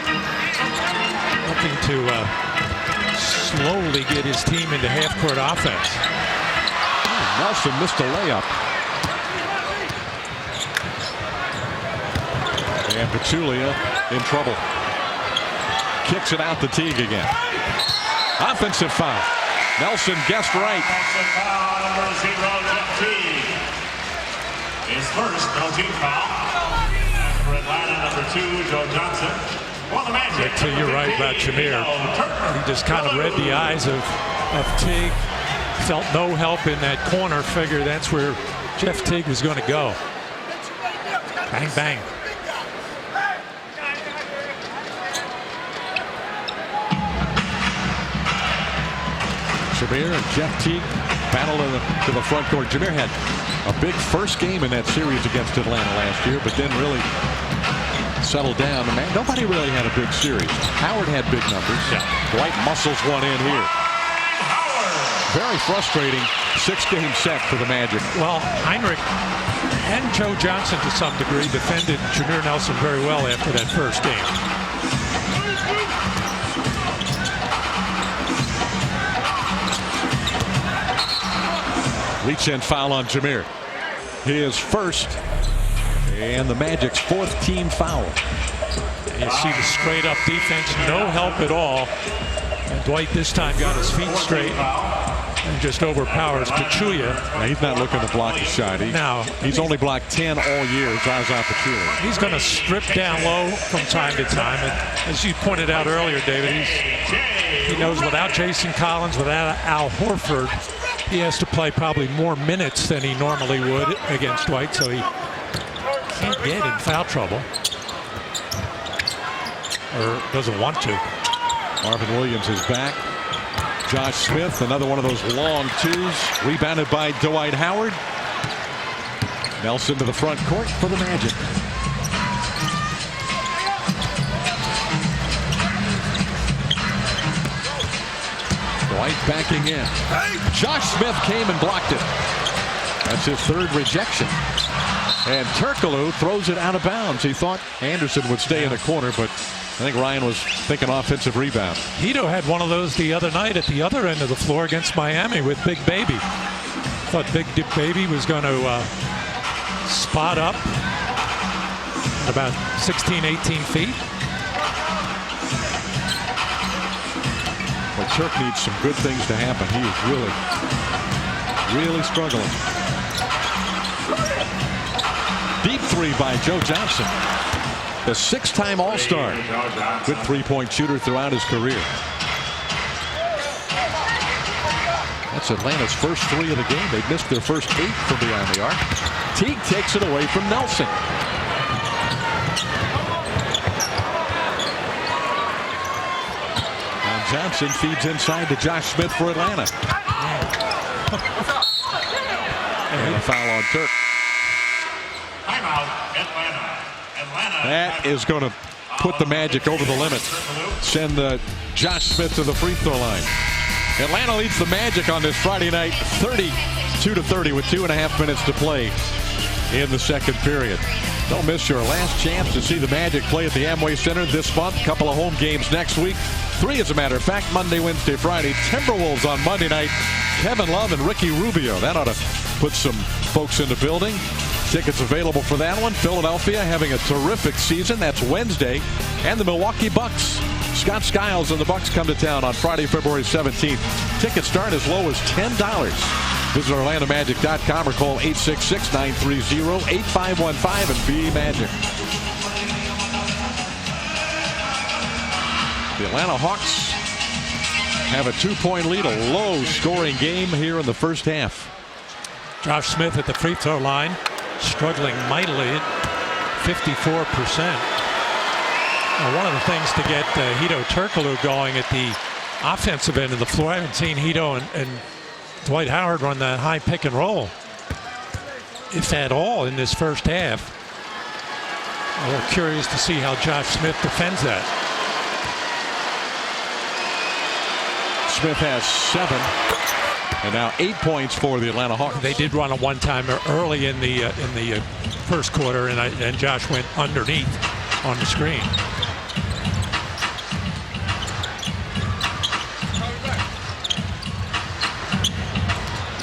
looking to slowly get his team into half-court offense. Nelson missed a layup. And Pachulia in trouble. Kicks it out to Teague again. Offensive foul. Nelson guessed right. Offensive foul, number 0, Jeff Teague. His first no-team foul. For Atlanta, number 2, Joe Johnson. For the Magic. So you're right about Jameer. He just kind of read the eyes of Teague. Felt no help in that corner. Figured that's where Jeff Teague was going to go. Bang, bang. Jameer and Jeff Teague battle to the front court. Jameer had a big first game in that series against Atlanta last year, but then really settled down. Man, nobody really had a big series. Howard had big numbers. Yeah. Dwight muscles one in here. Very frustrating 6-game set for the Magic. Well, Heinrich and Joe Johnson to some degree defended Jameer Nelson very well after that first game. Reach-in foul on Jameer. His first and the Magic's 4th team foul. You see the straight-up defense, no help at all. And Dwight this time got his feet straight and just overpowers Pachulia. Now, he's not looking to block a shot. He's only blocked 10 all year, Zaza Pachulia. He's going to strip down low from time to time. And as you pointed out earlier, David, he knows without Jason Collins, without Al Horford, he has to play probably more minutes than he normally would against Dwight, so he can't get in foul trouble. Or doesn't want to. Marvin Williams is back. Josh Smith, another one of those long twos. Rebounded by Dwight Howard. Nelson to the front court for the Magic. Dwight backing in. Josh Smith came and blocked it. That's his 3rd rejection. And Turkoglu throws it out of bounds. He thought Anderson would stay in the corner, but I think Ryan was thinking offensive rebound. Hedo had one of those the other night at the other end of the floor against Miami with Big Baby. Thought Big Baby was going to spot up at about 16, 18 feet. But Turk needs some good things to happen. He is really struggling. Deep 3 by Joe Johnson. The 6-time All-Star. Good 3-point shooter throughout his career. That's Atlanta's first 3 of the game. They missed their first 8 from beyond the arc. Teague takes it away from Nelson. And Johnson feeds inside to Josh Smith for Atlanta. And a foul on Turk. Timeout, Atlanta. That is going to put the Magic over the limit. Send Josh Smith to the free throw line. Atlanta leads the Magic on this Friday night 32-30 with 2.5 minutes to play in the second period. Don't miss your last chance to see the Magic play at the Amway Center this month. Couple of home games next week. 3, as a matter of fact, Monday, Wednesday, Friday. Timberwolves on Monday night. Kevin Love and Ricky Rubio. That ought to put some folks in the building. Tickets available for that one. Philadelphia having a terrific season. That's Wednesday. And the Milwaukee Bucks. Scott Skiles and the Bucks come to town on Friday, February 17th. Tickets start as low as $10. Visit OrlandoMagic.com or call 866-930-8515 and be Magic. The Atlanta Hawks have a 2-point lead, a low-scoring game here in the first half. Josh Smith at the free throw line, struggling mightily at 54%. One of the things to get Hedo Turkoglu going at the offensive end of the floor. I haven't seen Hito and Dwight Howard run that high pick and roll, if at all, in this first half. I'm a little curious to see how Josh Smith defends that. Smith has 7, and now 8 points for the Atlanta Hawks. They did run a one-timer early in the first quarter, and Josh went underneath on the screen.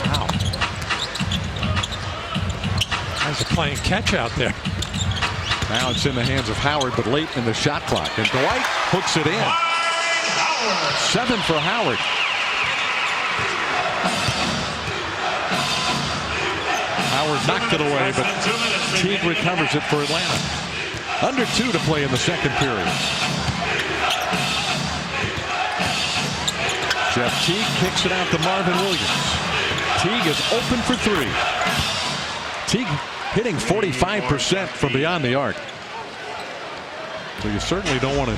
Wow. Guys are playing catch out there. Now it's in the hands of Howard, but late in the shot clock. And Dwight hooks it in. 7 for Howard. Howard knocked it away, but Teague recovers it for Atlanta. Under 2 to play in the second period. Jeff Teague kicks it out to Marvin Williams. Teague is open for 3. Teague hitting 45% from beyond the arc. So you certainly don't want to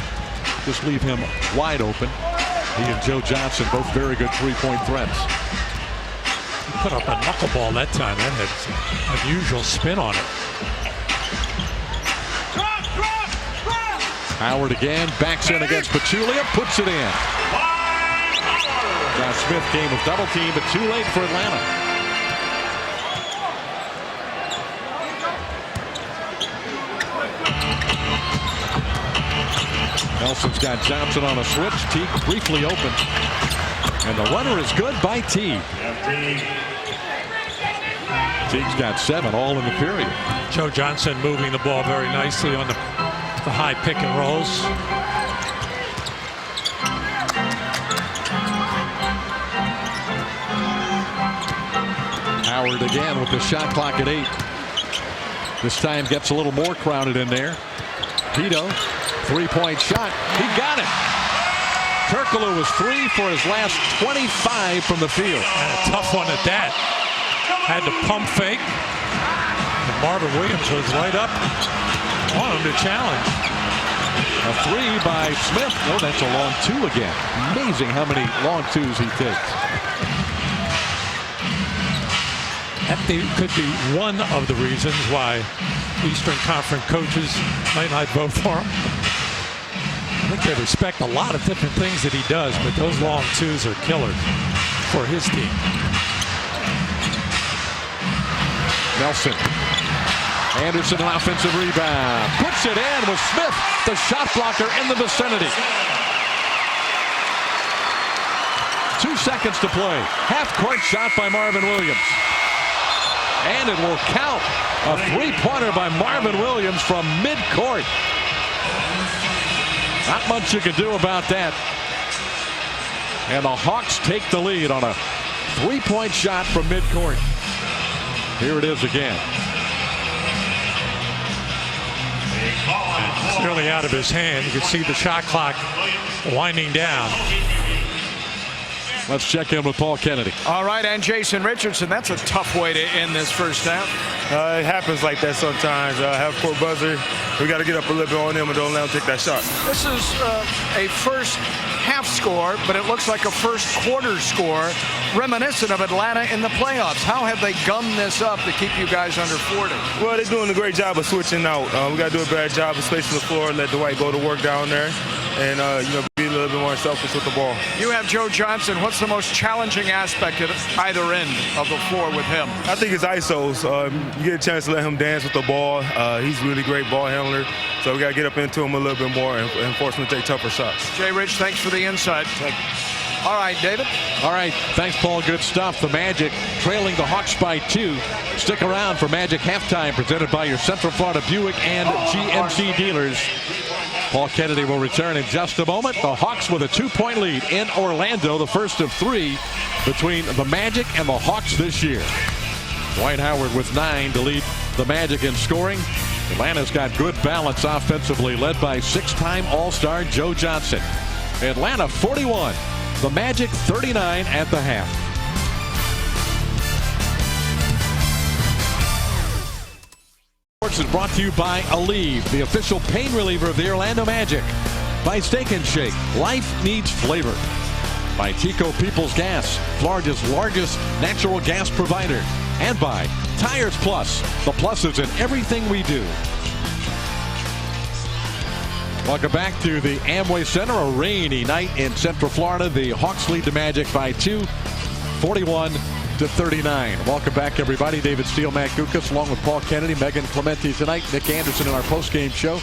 just leave him wide open. He and Joe Johnson, both very good three-point threats. He put up a knuckleball that time. That had some unusual spin on it. Howard again backs in against Pachulia, puts it in. Now Smith game of double team, but too late for Atlanta. Nelson's got Johnson on a switch. Teague briefly open. And the runner is good by Teague. Teague's got 7 all in the period. Joe Johnson moving the ball very nicely on the high pick and rolls. Howard again with the shot clock at 8. This time gets a little more crowded in there. Hito. 3-point shot. He got it. Turkoglu was 3 for his last 25 from the field. And a tough one at that. Had to pump fake. And Marvin Williams was right up on him to challenge. A 3 by Smith. Oh, that's a long 2 again. Amazing how many long 2s he takes. That could be one of the reasons why Eastern Conference coaches might not vote for him. I think they respect a lot of different things that he does, but those long 2s are killers for his team. Nelson. Anderson, an offensive rebound. Puts it in with Smith, the shot blocker in the vicinity. 2 seconds to play. Half-court shot by Marvin Williams. And it will count. A 3-pointer by Marvin Williams from midcourt. Not much you can do about that. And the Hawks take the lead on a 3-point shot from midcourt. Here it is again. It's nearly out of his hand. You can see the shot clock winding down. Let's check in with Paul Kennedy. All right, and Jason Richardson. That's a tough way to end this first half. It happens like that sometimes. Half-court buzzer. We got to get up a little bit on them and don't let them take that shot. This is a first half score, but it looks like a first quarter score, reminiscent of Atlanta in the playoffs. How have they gummed this up to keep you guys under 40? Well, they're doing a great job of switching out. We got to do a better job of spacing the floor, let Dwight go to work down there, and be a little bit more selfish with the ball. You have Joe Johnson. What's the most challenging aspect at either end of the floor with him? I think it's ISOs. You get a chance to let him dance with the ball. He's a really great ball handler, so we got to get up into him a little bit more and force him to take tougher shots. Jay Rich, thanks for the insight. All right, David. All right, thanks, Paul. Good stuff. The Magic trailing the Hawks by 2. Stick around for Magic Halftime, presented by your Central Florida Buick and GMC dealers. Paul Kennedy will return in just a moment. The Hawks with a 2-point lead in Orlando, the first of 3 between the Magic and the Hawks this year. Dwight Howard with 9 to lead the Magic in scoring. Atlanta's got good balance offensively, led by 6-time All-Star Joe Johnson. Atlanta 41, the Magic 39 at the half. Sports is brought to you by Aleve, the official pain reliever of the Orlando Magic. By Steak and Shake, life needs flavor. by Tico Peoples Gas, Florida's largest natural gas provider, and by Tires Plus, the pluses in everything we do. Welcome back to the Amway Center. A rainy night in Central Florida. The Hawks lead the Magic by 2, 41-39. Welcome back, everybody. David Steele, Matt Gukas, along with Paul Kennedy, Megan Clementi tonight, Nick Anderson in our postgame show.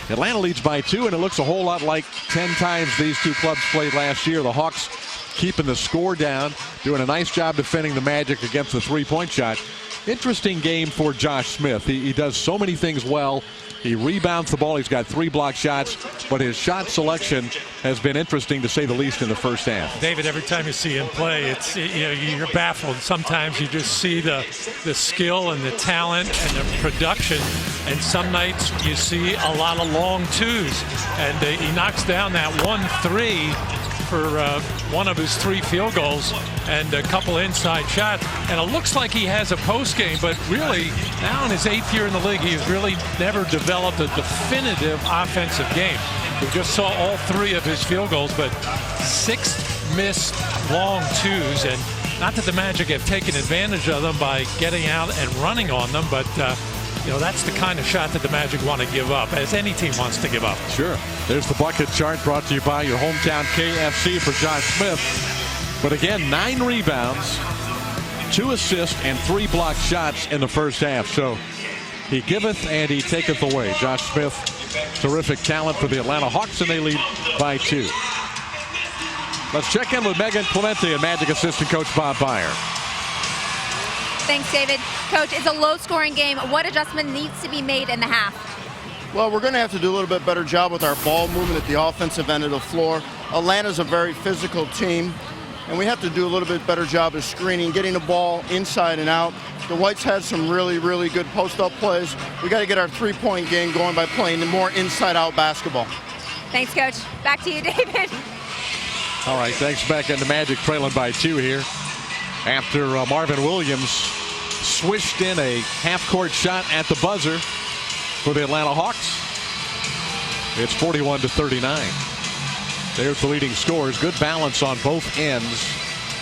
Atlanta leads by 2, and it looks a whole lot like 10 times these two clubs played last year. The Hawks keeping the score down, doing a nice job defending the Magic against the three-point shot. Interesting game for Josh Smith. He does so many things well. He rebounds the ball. He's got 3 block shots, but his shot selection has been interesting, to say the least, in the first half. David, every time you see him play, it's, you're baffled. Sometimes you just see the skill and the talent and the production, and some nights you see a lot of long twos, and he knocks down that 1-3 for one of his 3 field goals and a couple inside shots, and it looks like he has a post game, but really now in his 8th year in the league, he's really never developed a definitive offensive game. We just saw all 3 of his field goals, but 6 missed long twos, and not that the Magic have taken advantage of them by getting out and running on them, but that's the kind of shot that the Magic want to give up, as any team wants to give up. Sure. There's the bucket chart brought to you by your hometown KFC for Josh Smith. But again, 9 rebounds, 2 assists, and 3 block shots in the first half. So he giveth and he taketh away. Josh Smith, terrific talent for the Atlanta Hawks, and they lead by 2. Let's check in with Megan Clementi and Magic assistant coach Bob Byer. Thanks, David. Coach, it's a low-scoring game. What adjustment needs to be made in the half? Well, we're going to have to do a little bit better job with our ball movement at the offensive end of the floor. Atlanta's a very physical team, and we have to do a little bit better job of screening, getting the ball inside and out. The Whites had some really, really good post-up plays. We got to get our three-point game going by playing the more inside-out basketball. Thanks, Coach. Back to you, David. All right, thanks, Megan. The Magic trailing by 2 here after Marvin Williams swished in a half-court shot at the buzzer for the Atlanta Hawks. It's 41-39. There's the leading scorers. Good balance on both ends.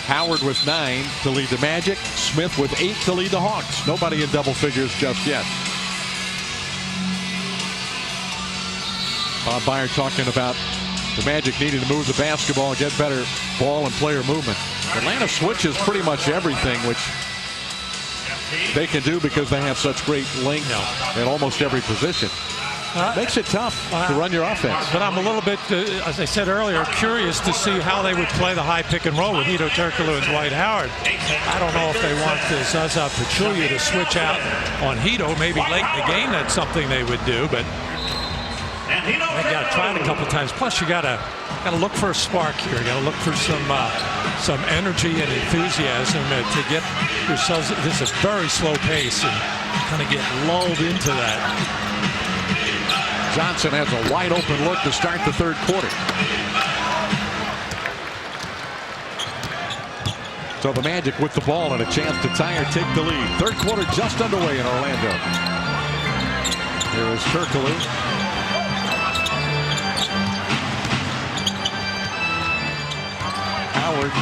Howard with 9 to lead the Magic. Smith with 8 to lead the Hawks. Nobody in double figures just yet. Bob Byer talking about the Magic needing to move the basketball and get better ball and player movement. Atlanta switches pretty much everything, which they can do because they have such great length in almost every position. Makes it tough to run your offense. But I'm a little bit, as I said earlier, curious to see how they would play the high pick and roll with Hedo Turkoglu and Dwight Howard. I don't know if they want Zaza Pachulia to switch out on Hedo. Maybe late in the game that's something they would do, but they got to try it a couple times. Plus, you got to look for a spark here. You got to look for some energy and enthusiasm to get yourselves. This is a very slow pace and kind of get lulled into that. Johnson has a wide open look to start the third quarter. So the Magic with the ball and a chance to tie or take the lead. Third quarter just underway in Orlando. Here is Turkoglu. Howard.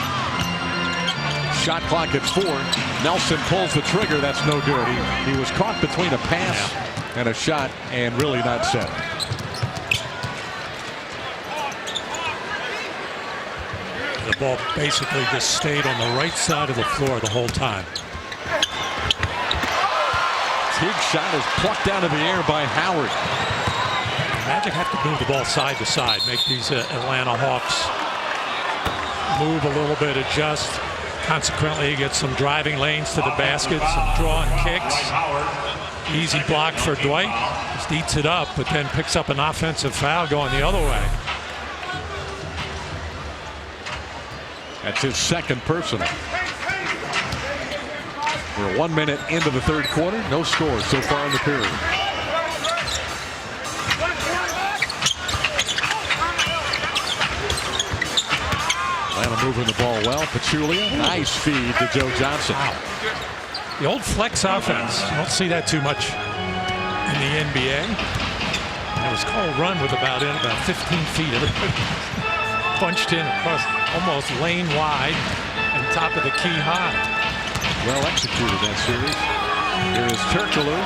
Shot clock at 4. Nelson pulls the trigger. That's no good. He was caught between a pass and a shot and really not set. The ball basically just stayed on the right side of the floor the whole time. Teague's shot is plucked out of the air by Howard. Magic have to move the ball side to side, make these Atlanta Hawks move a little bit, adjust. Consequently, you get some driving lanes to the basket, some drawing kicks. Easy block for Dwight. Just eats it up, but then picks up an offensive foul going the other way. That's his second personal. We're 1 minute into the third quarter. No scores so far in the period. Atlanta moving the ball well. Pachulia. Nice feed to Joe Johnson. Wow. The old flex offense. You don't see that too much in the NBA. It was called run with about 15 feet. punched in across almost lane wide and top of the key high. Well executed that series. Here is Turkoglu.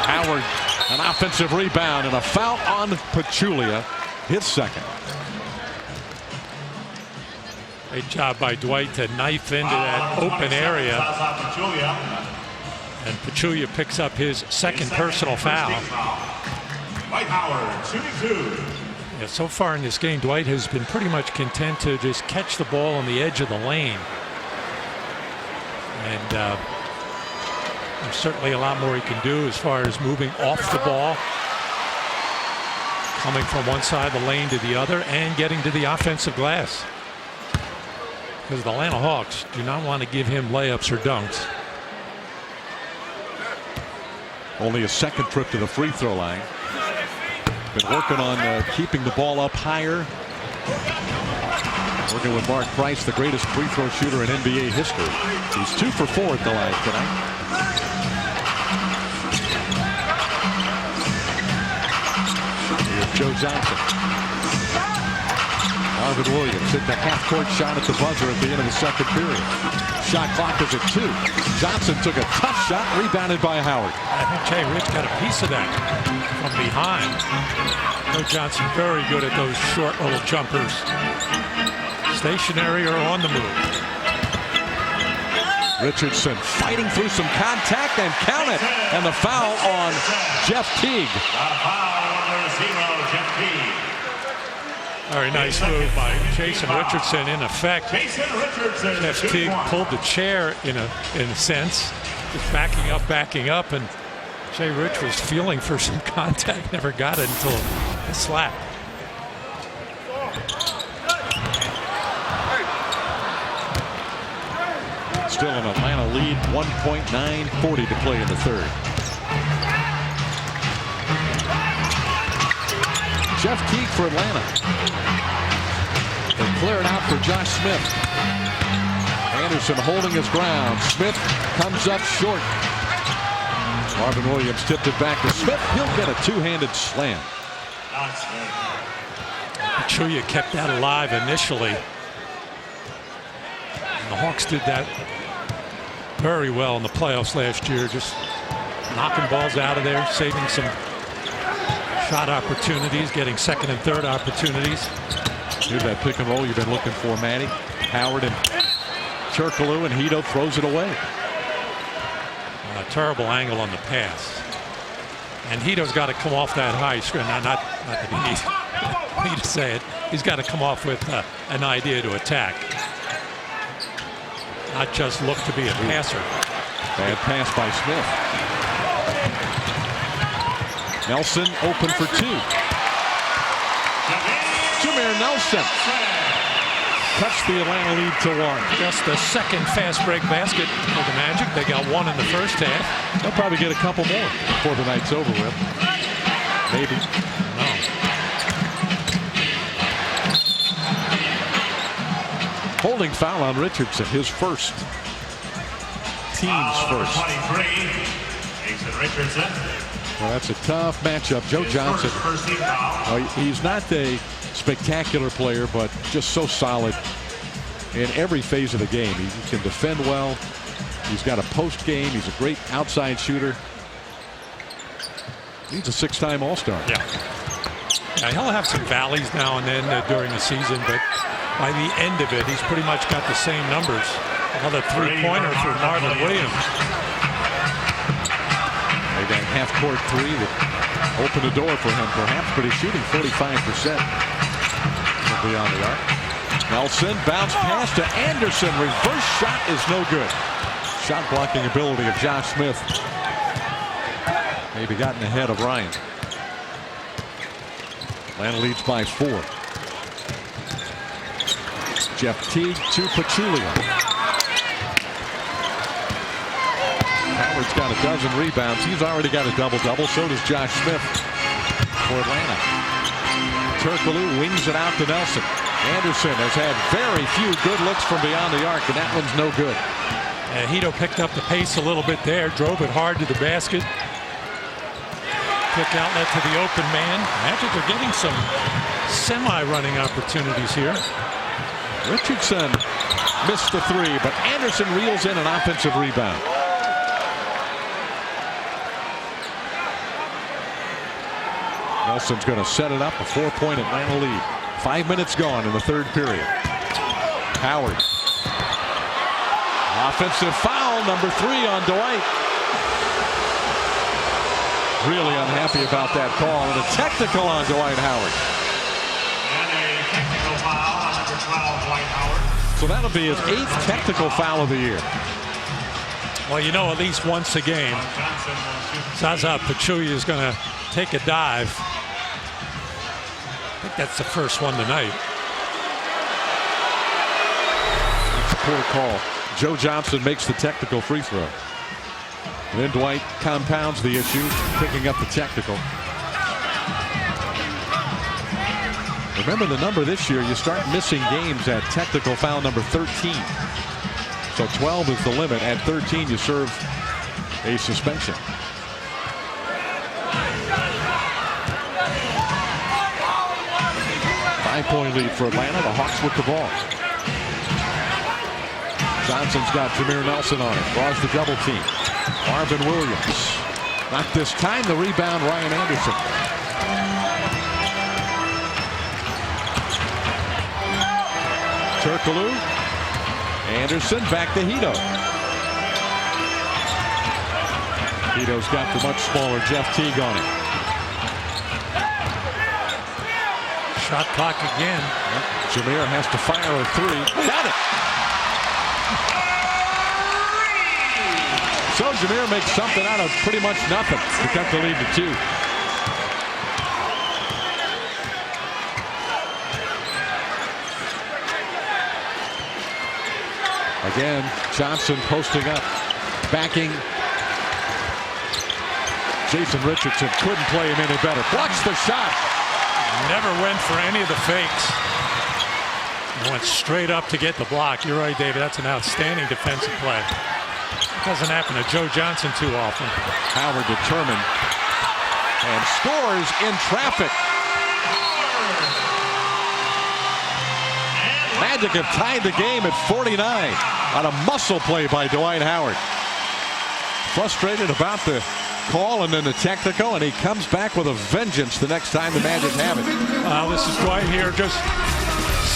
Howard, an offensive rebound and a foul on Pachulia, his second. Great job by Dwight to knife into that open area. And Pachulia picks up his second personal foul. Dwight Howard, shooting 2. Yeah, so far in this game, Dwight has been pretty much content to just catch the ball on the edge of the lane. And there's certainly a lot more he can do as far as moving off the ball, coming from one side of the lane to the other, and getting to the offensive glass. Because the Atlanta Hawks do not want to give him layups or dunks. Only a second trip to the free throw line. Been working on keeping the ball up higher. Working with Mark Price, the greatest free throw shooter in NBA history. He's 2 for 4 at the line tonight. Here's Joe Johnson. Marvin Williams hit the half-court shot at the buzzer at the end of the second period. Shot clock is at 2. Johnson took a tough shot, rebounded by Howard. I think Jay Rich got a piece of that from behind. Joe Johnson very good at those short little jumpers. Stationary or on the move. Richardson fighting through some contact and count it. And the foul on Jeff Teague. Foul number 0, Jeff Teague. Very nice move by Jason Richardson. In effect, Jason Richardson, Jeff Teague pulled the chair in a sense, just backing up, and Jay Rich was feeling for some contact, never got it until a slap. Still an Atlanta lead, 1.940 to play in the third. Jeff Teague for Atlanta. They clear it out for Josh Smith. Anderson holding his ground. Smith comes up short. Marvin Williams tipped it back to Smith. He'll get a two-handed slam. Pachulia kept that alive initially. And the Hawks did that very well in the playoffs last year, just knocking balls out of there, saving some shot opportunities, getting second and third opportunities. Here's that pick and roll you've been looking for, Matty. Howard and Turkoglu, and Hito throws it away. A terrible angle on the pass. And Hito's got to come off that high screen. Not that he needs me to say it. He's got to come off with an idea to attack. Not just look to be a passer. Bad pass by Smith. Nelson open for 2. Jameer Nelson cuts the Atlanta lead to 1. Just the second fast break basket for the Magic. They got 1 in the first half. They'll probably get a couple more before the night's over with. Maybe. No. Holding foul on Richardson, his first. Team's first. 23, Jason Richardson. Well, that's a tough matchup. Joe Johnson. First team foul. He's not a spectacular player, but just so solid in every phase of the game. He can defend well. He's got a post game. He's a great outside shooter. He's a 6-time All-Star. Yeah, he'll have some valleys now and then during the season, but by the end of it, he's pretty much got the same numbers. Another three-pointer for Marvin Williams. They got half-court 3 that opened the door for him, perhaps, but he's shooting 45% from beyond the arc. Nelson bounce pass to Anderson. Reverse shot is no good. Shot blocking ability of Josh Smith. Maybe gotten ahead of Ryan. Atlanta leads by 4. Jeff Teague to Pachulia. Howard's got a dozen rebounds. He's already got a double-double. So does Josh Smith for Atlanta. Turkoglu wings it out to Nelson. Anderson has had very few good looks from beyond the arc, and that one's no good. And Hito picked up the pace a little bit there, drove it hard to the basket. Quick outlet to the open man. Magic are getting some semi-running opportunities here. Richardson missed the three, but Anderson reels in an offensive rebound. Nelson's going to set it up, a 4-point Atlanta lead. 5 minutes gone in the third period. Howard. Offensive foul, number 3 on Dwight. Really unhappy about that call, and a technical on Dwight Howard. And a technical foul on number 12, Dwight Howard. So that'll be his 8th technical foul of the year. Well, you know, at least once a game, Zaza Pachulia is going to take a dive. I think that's the first one tonight. That's a poor call. Joe Johnson makes the technical free throw. And then Dwight compounds the issue, picking up the technical. Remember the number this year, you start missing games at technical foul number 13. So 12 is the limit. At 13, you serve a suspension. Five-point lead for Atlanta. The Hawks with the ball. Johnson's got Jameer Nelson on it. Draws the double team. Marvin Williams. Not this time. The rebound, Ryan Anderson. Turkoglu. Anderson back to Hito. Hito's got the much smaller Jeff Teague on him. Shot clock again. Jameer has to fire a three. Got it. So Jameer makes something out of pretty much nothing to cut the lead to 2. Again, Johnson posting up, backing Jason Richardson. Couldn't play him any better. Blocks the shot. Never went for any of the fakes. Went straight up to get the block. You're right, David. That's an outstanding defensive play. Doesn't happen to Joe Johnson too often. Howard determined and scores in traffic. Magic have tied the game at 49 on a muscle play by Dwight Howard. Frustrated about the call and then the technical, and he comes back with a vengeance the next time the Magic have it. This is Dwight here, just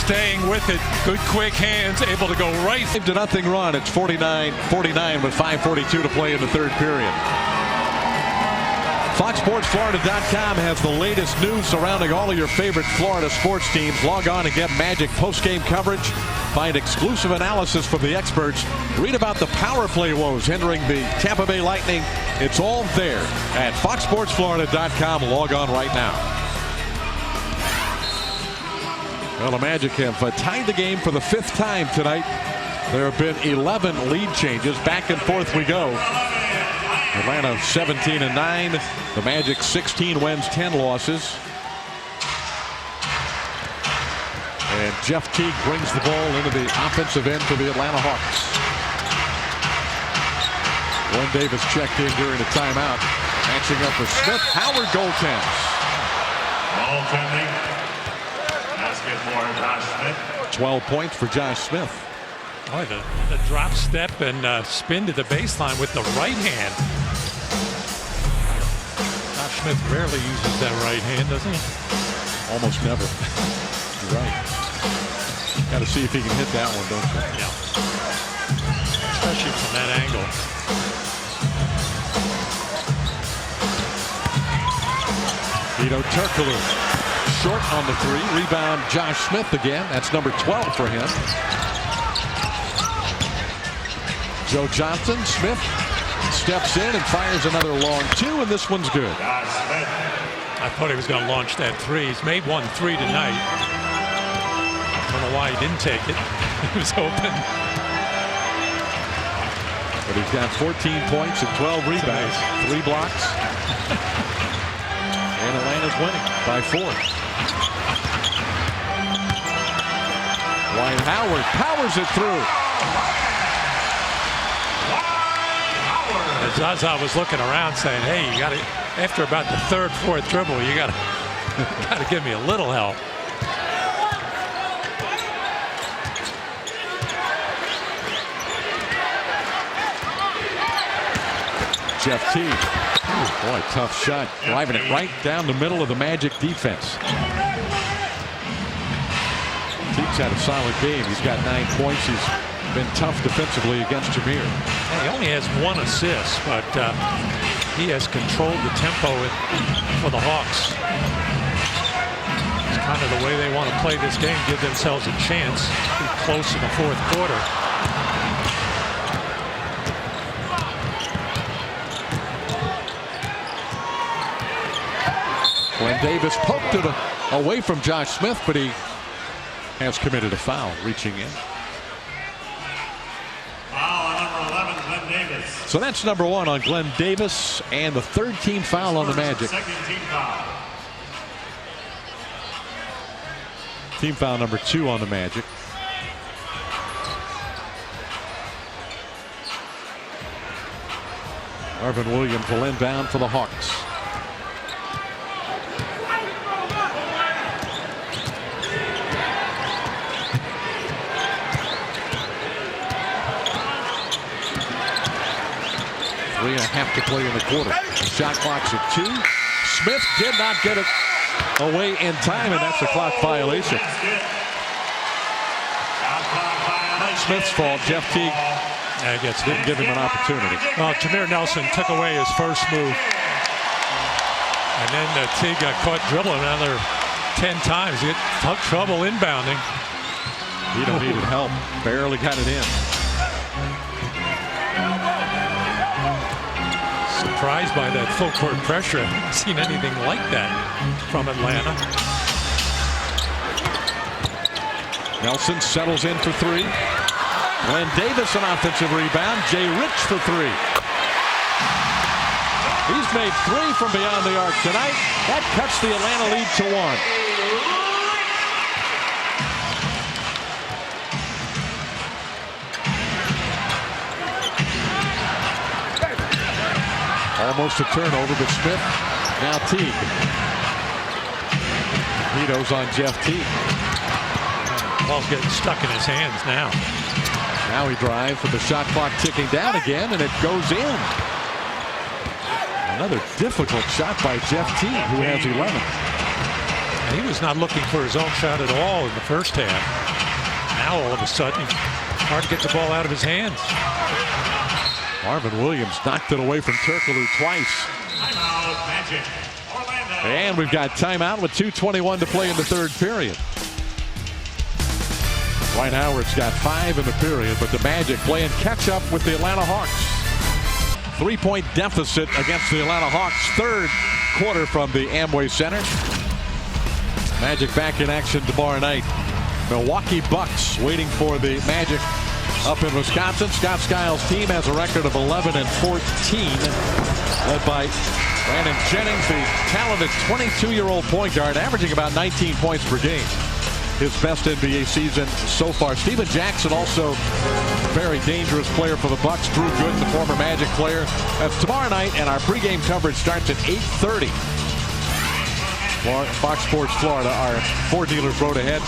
staying with it. Good quick hands, able to go right. 5-0 run. It's 49-49 with 5:42 to play in the third period. FoxSportsFlorida.com has the latest news surrounding all of your favorite Florida sports teams. Log on and get Magic post-game coverage. Find exclusive analysis from the experts. Read about the power play woes hindering the Tampa Bay Lightning. It's all there at FoxSportsFlorida.com. Log on right now. Well, the Magic have tied the game for the 5th time tonight. There have been 11 lead changes. Back and forth we go. Atlanta 17-9. The Magic 16 wins, 10 losses. And Jeff Teague brings the ball into the offensive end for the Atlanta Hawks. Glenn Davis checked in during the timeout. Matching up with Smith. Howard goaltends. Goaltending. Basket for Josh Smith. 12 points for Josh Smith. Boy, the drop step and spin to the baseline with the right hand. Josh Smith rarely uses that right hand, doesn't he? Almost never. You're right. Got to see if he can hit that one, don't you? Yeah. Especially from that angle. Hito Turkoglu. Short on the three. Rebound Josh Smith again. That's number 12 for him. Joe Johnson. Smith steps in and fires another long 2, and this one's good. I thought he was going to launch that 3. He's made 1 3 tonight. I don't know why he didn't take it. He was open. But he's got 14 points and 12 rebounds. 3 blocks. And Atlanta's winning by 4. Dwight Howard powers it through. And Zaza was looking around saying, hey, you got to After about the third, fourth dribble, you gotta give me a little help. Jeff Teague. Ooh, boy, tough shot. Driving it right down the middle of the Magic defense. Teague's had a solid game. He's got 9 points. He's been tough defensively against Jameer. He only has 1 assist, but he has controlled the tempo for the Hawks. It's kind of the way they want to play this game, give themselves a chance to be close in the fourth quarter. Glenn Davis poked it away from Josh Smith, but he has committed a foul, reaching in. Foul on number 11, Glenn Davis. So that's number 1 on Glenn Davis, and the 3rd team foul on the Magic. Second team foul. Team foul number 2 on the Magic. Marvin Williams will inbound for the Hawks. Three and a half to play in the quarter. Shot clock's at 2. Smith did not get it away in time, and that's a clock violation. Smith's fault. Jeff Teague didn't give him an opportunity. Well, Jameer Nelson took away his first move. And then Teague got caught dribbling another 10 times. He had trouble inbounding. Vito needed help. Barely got it in. Surprised by that full court pressure. I haven't seen anything like that from Atlanta. Nelson settles in for 3. Glenn Davis an offensive rebound. Jay Rich for 3. He's made 3 from beyond the arc tonight. That cuts the Atlanta lead to 1. Almost a turnover, but Smith now Teague. Vito's on Jeff Teague. Ball's getting stuck in his hands now. Now he drives with the shot clock ticking down again, and it goes in. Another difficult shot by Jeff Teague, who has 11. And he was not looking for his own shot at all in the first half. Now all of a sudden, hard to get the ball out of his hands. Marvin Williams knocked it away from Turkoglu twice. Timeout, Magic. Orlando. And we've got timeout with 2:21 to play in the 3rd period. Dwight Howard's got 5 in the period, but the Magic playing catch up with the Atlanta Hawks. 3-point deficit against the Atlanta Hawks. 3rd quarter from the Amway Center. Magic back in action tomorrow night. Milwaukee Bucks waiting for the Magic up in Wisconsin. Scott Skiles' team has a record of 11-14, led by Brandon Jennings, the talented 22-year-old point guard, averaging about 19 points per game. His best NBA season so far. Steven Jackson, also very dangerous player for the Bucks. Drew Gooden, the former Magic player. That's tomorrow night, and our pregame coverage starts at 8:30. Fox Sports Florida, our 4 dealers road ahead.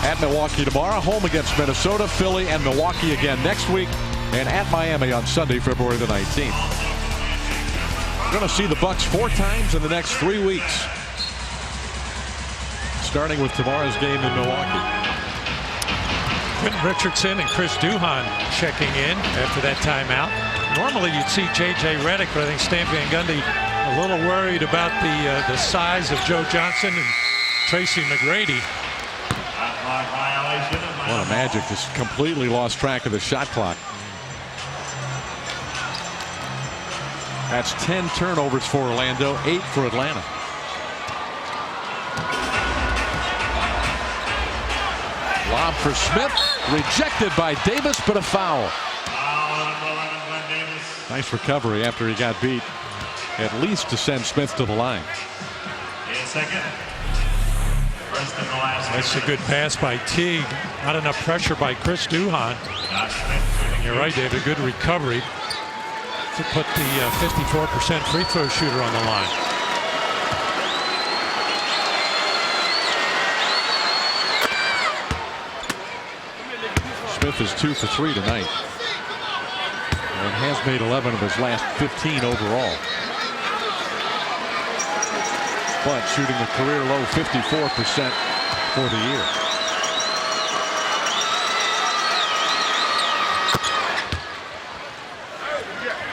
At Milwaukee tomorrow, home against Minnesota, Philly, and Milwaukee again next week, and at Miami on Sunday, February the 19th. We're going to see the Bucks 4 times in the next 3 weeks, starting with tomorrow's game in Milwaukee. Quentin Richardson and Chris Duhon checking in after that timeout. Normally you'd see J.J. Redick, but I think Stan Van Gundy a little worried about the size of Joe Johnson and Tracy McGrady. Well, the Magic just completely lost track of the shot clock. That's 10 turnovers for Orlando, 8 for Atlanta. Lob for Smith, rejected by Davis, but a foul. Nice recovery after he got beat, at least to send Smith to the line. Second. That's a good pass by Teague. Not enough pressure by Chris Duhon. And you're right, David. Good recovery to put the 54% free throw shooter on the line. Smith is 2 for 3 tonight and has made 11 of his last 15 overall. But shooting a career low 54% for the year.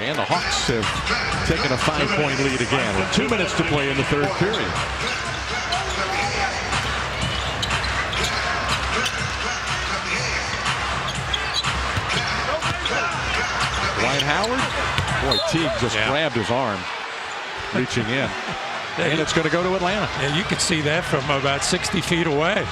And the Hawks have taken a 5-point lead again with 2 minutes to play in the third period. Dwight Howard. Boy, Teague just grabbed his arm, reaching in. And it's going to go to Atlanta. Yeah, you can see that from about 60 feet away.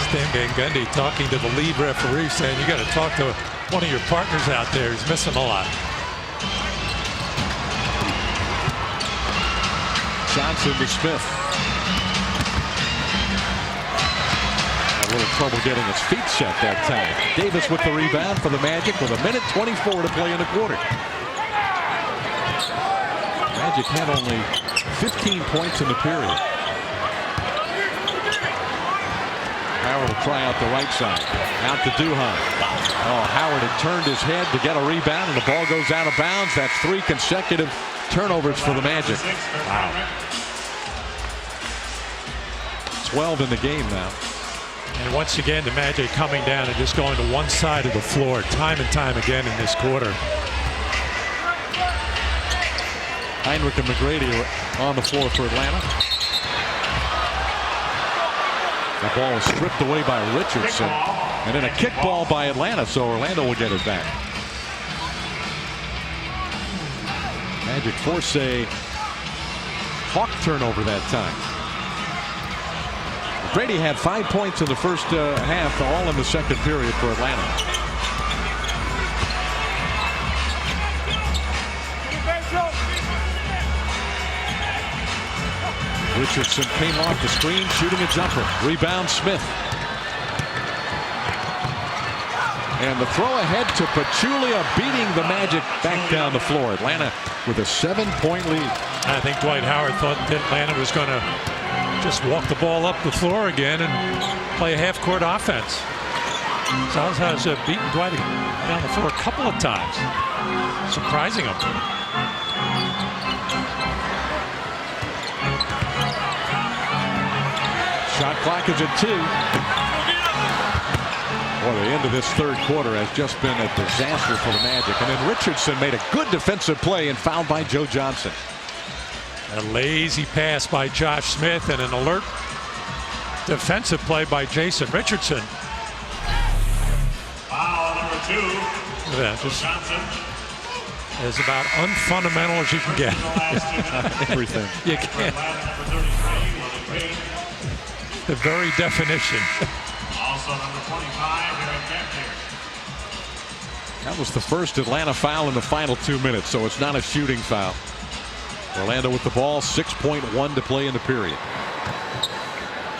Stan Van Gundy talking to the lead referee saying you got to talk to one of your partners out there. He's missing a lot. Johnson to Smith. A little trouble getting his feet set that time. Davis with the rebound for the Magic with 1:24 to play in the quarter. Magic had only 15 points in the period. Howard will try out the right side. Out to Duhan. Oh, Howard had turned his head to get a rebound, and the ball goes out of bounds. That's 3 consecutive turnovers for the Magic. Wow. 12 in the game now. And once again, the Magic coming down and just going to one side of the floor time and time again in this quarter. Heinrich and McGrady are on the floor for Atlanta. The ball was stripped away by Richardson. And then a kickball by Atlanta, so Orlando will get it back. Magic force a Hawk turnover that time. Brady had 5 points in the first half, all in the second period for Atlanta. Richardson came off the screen, shooting a jumper. Rebound Smith. And the throw ahead to Pachulia, beating the Magic back down the floor. Atlanta with a 7-point lead. I think Dwight Howard thought that Atlanta was going to just walk the ball up the floor again and play a half-court offense. Salazar's beaten Dwight down the floor a couple of times, surprising him. Shot clock is at 2. Boy, the end of this third quarter has just been a disaster for the Magic. And then Richardson made a good defensive play and fouled by Joe Johnson. A lazy pass by Josh Smith and an alert defensive play by Jason Richardson. Foul number 2. Yeah, just as about unfundamental as you can get. Everything. You can't. The very definition. Also number 25, Eric Kemper. That was the first Atlanta foul in the final 2 minutes, so it's not a shooting foul. Orlando with the ball, 6.1 to play in the period.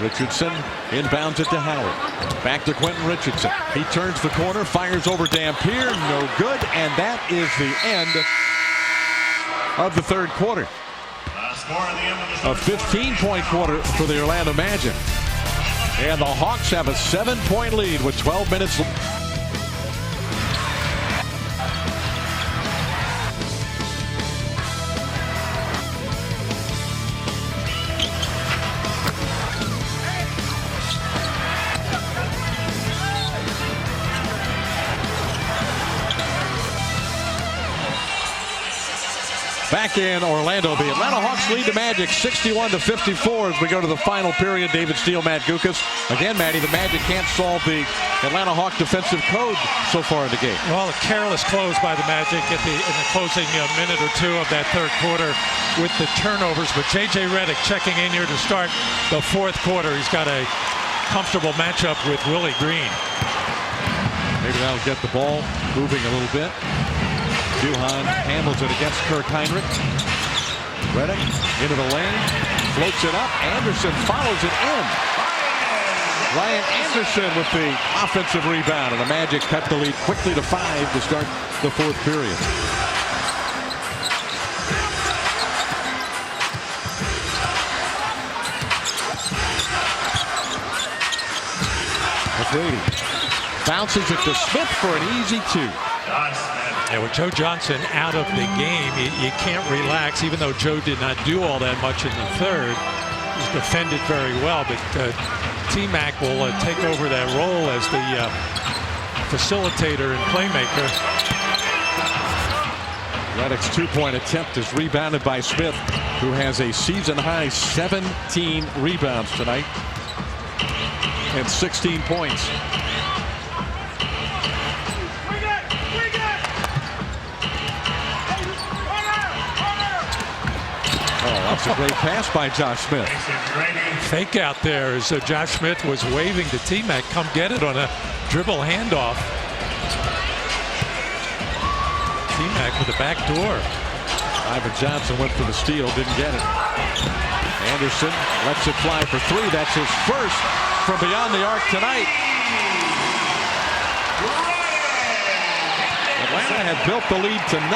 Richardson inbounds it to Howard. Back to Quentin Richardson. He turns the corner, fires over Dampier, no good, and that is the end of the third quarter. A 15-point quarter for the Orlando Magic. And the Hawks have a 7-point lead with 12 minutes left. Back in Orlando, the Atlanta Hawks lead the Magic 61-54 as we go to the final period. David Steele, Matt Gukas. Again, Matty, the Magic can't solve the Atlanta Hawk defensive code so far in the game. Well, a careless close by the Magic in the closing minute or two of that third quarter with the turnovers. But J.J. Redick checking in here to start the fourth quarter. He's got a comfortable matchup with Willie Green. Maybe that'll get the ball moving a little bit. Duhan handles it against Kirk Heinrich. Redick into the lane, floats it up. Anderson follows it in. Ryan Anderson with the offensive rebound, and the Magic cut the lead quickly to 5 to start the fourth period. McGrady bounces it to Smith for an easy 2. Yeah, with Joe Johnson out of the game, you can't relax, even though Joe did not do all that much in the third. He's defended very well, but T-Mac will take over that role as the facilitator and playmaker. Redick's 2-point attempt is rebounded by Smith, who has a season-high 17 rebounds tonight and 16 points. That's a great pass by Josh Smith. Fake out there as Josh Smith was waving to T-Mac, come get it on a dribble handoff. T-Mac with a back door. Ivan Johnson went for the steal, didn't get it. Anderson lets it fly for 3. That's his first from beyond the arc tonight. Atlanta had built the lead to 9,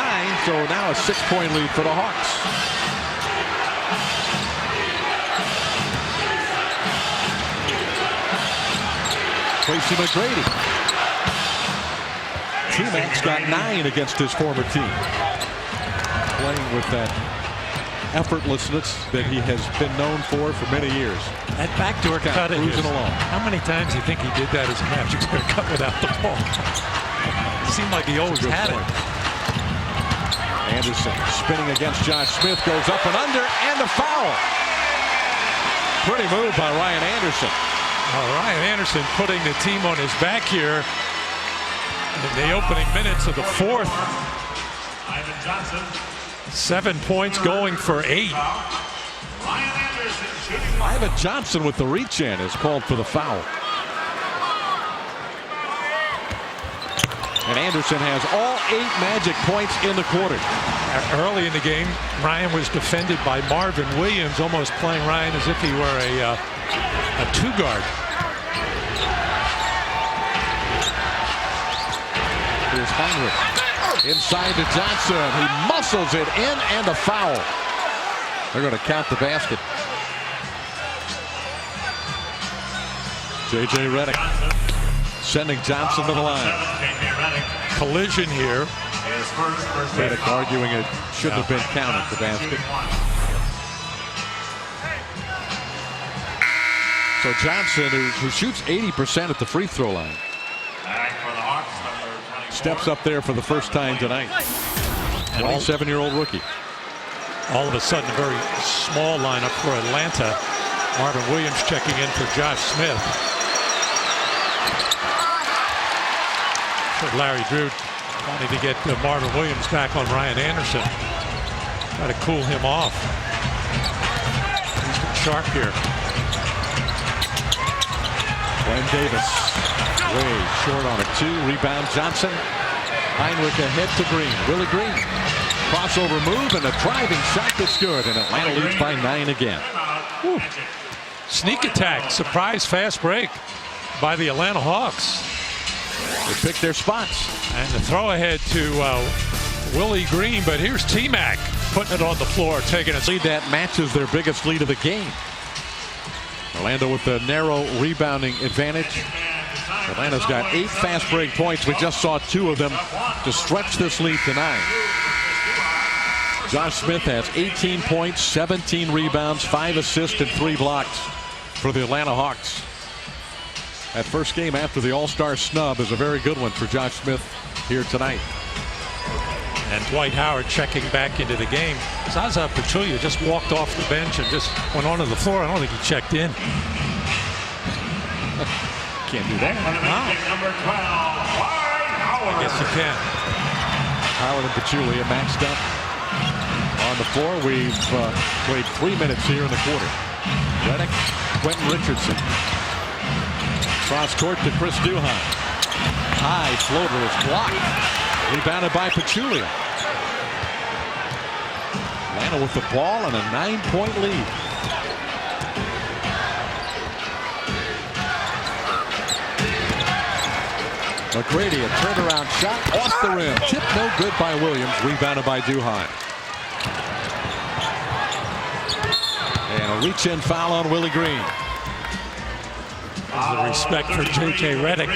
so now a 6-point lead for the Hawks. Tracy McGrady. T-Mac's got 9 against his former team. Playing with that effortlessness that he has been known for many years. That backdoor cut it. Along. How many times do you think he did that as a Magic Player cut without the ball? It seemed like he always had it. Anderson spinning against Josh Smith, goes up and under, and a foul. Pretty move by Ryan Anderson. Ryan Anderson putting the team on his back here in the opening minutes of the fourth. 7 points going for 8. Ivan Johnson with the reach in is called for the foul. And Anderson has all 8 Magic points in the quarter. Early in the game, Ryan was defended by Marvin Williams, almost playing Ryan as if he were a 2-guard. Here's Heinrich inside to Johnson. He muscles it in, and a foul. They're going to count the basket. J.J. Redick sending Johnson to the line. Collision here. Redick arguing it shouldn't have been counted, the basket. So Johnson, who shoots 80% at the free throw line, steps up there for the first time tonight. 27-year-old rookie. All of a sudden, a very small lineup for Atlanta. Marvin Williams checking in for Josh Smith. Larry Drew wanted to get Marvin Williams back on Ryan Anderson. Try to cool him off. He's been sharp here. Glenn Davis way short on a 2. Rebound Johnson. Heinrich ahead to Green. Willie Green. Crossover move and a driving shot that's good. And Atlanta leads by 9 again. Whew. Sneak attack. Surprise fast break by the Atlanta Hawks. They pick their spots. And the throw ahead to Willie Green. But here's T-Mac putting it on the floor, taking a lead that matches their biggest lead of the game. Orlando with the narrow rebounding advantage. Atlanta's got 8 fast break points. We just saw 2 of them to stretch this lead to 9. Josh Smith has 18 points, 17 rebounds, 5 assists, and 3 blocks for the Atlanta Hawks. That first game after the All-Star snub is a very good one for Josh Smith here tonight. And Dwight Howard checking back into the game. Zaza Pachulia just walked off the bench and just went onto the floor. I don't think he checked in. Can't do that. I guess you can. Howard and Pachulia maxed up on the floor. We've played 3 minutes here in the quarter. Redick, Quentin Richardson. Cross court to Chris Duhon. High floater is blocked. Rebounded by Pachulia. Atlanta with the ball and a 9-point lead. McGrady, a turnaround shot off the rim. Tip no good by Williams. Rebounded by Duhon. And a reach-in foul on Willie Green. The respect for J.J. Redick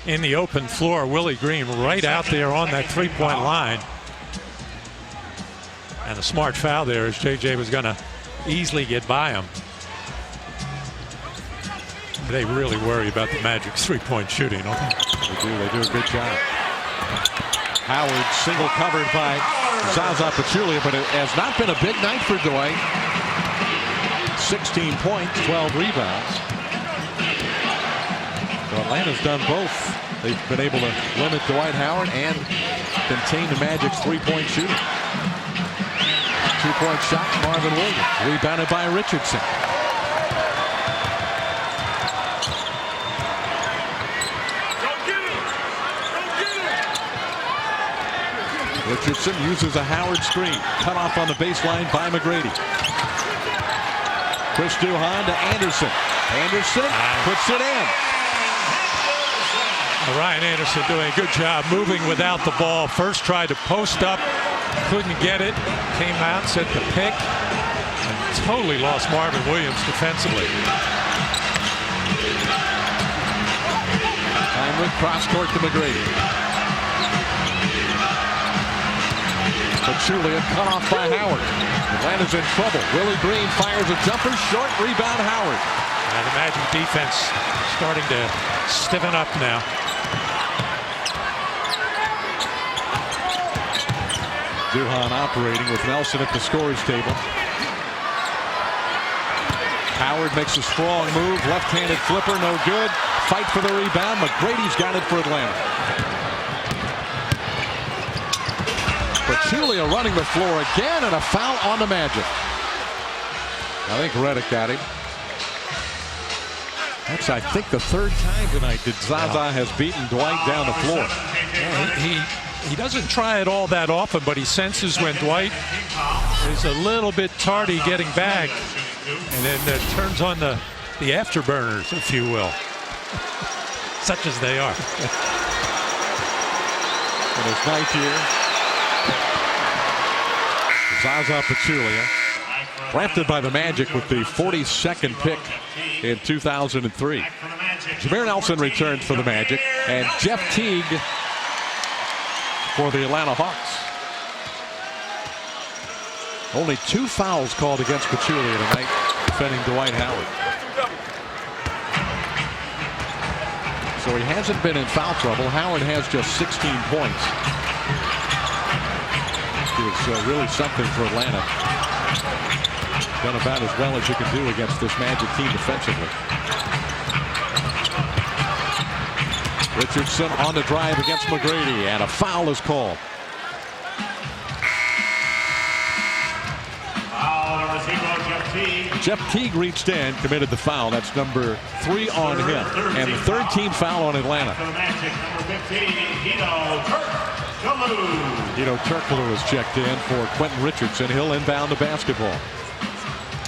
in the open floor. Willie Green right out there on that three-point line. And a smart foul there as J.J. was going to easily get by him. They really worry about the Magic's three-point shooting, don't they? They do a good job. Howard single covered by Zaza Pachulia, but it has not been a big night for Dwight. 16 points, 12 rebounds. So Atlanta's done both. They've been able to limit Dwight Howard and contain the Magic's three-point shooting. Two-point shot, Marvin Williams, rebounded by Richardson. Richardson uses a Howard screen. Cut off on the baseline by McGrady. Chris Duhon to Anderson. Anderson puts it in. Ryan Anderson doing a good job moving without the ball. First tried to post up, couldn't get it. Came out, set the pick, and totally lost Marvin Williams defensively. Heinrich cross court to McGrady. Pachulia cut off by Howard. Atlanta's in trouble. Willie Green fires a jumper, short rebound Howard. And the Magic defense starting to stiffen up now. Duhon operating with Nelson at the scorer's table. Howard makes a strong move, left-handed flipper, no good. Fight for the rebound. McGrady's got it for Atlanta. Pachulia running the floor again, and a foul on the Magic. I think Redick got him. That's, I think, the third time tonight that Zaza has beaten Dwight down the floor. He doesn't try it all that often, but he senses when Dwight is a little bit tardy getting back, and then turns on the afterburners, if you will, such as they are. And his ninth year. Zaza Pachulia, drafted by the Magic with the 42nd pick in 2003. Jameer Nelson returns for the Magic, and Jeff Teague for the Atlanta Hawks. Only 2 fouls called against Pachulia tonight, defending Dwight Howard. So he hasn't been in foul trouble. Howard has just 16 points. Is really something for Atlanta. Done about as well as you can do against this Magic team defensively. Richardson on the drive against McGrady, and a foul is called. Jeff Teague reached in, committed the foul. That's number 3 on him, and the third team foul on Atlanta. Hedo Turkoglu has checked in for Quentin Richardson. He'll inbound the basketball.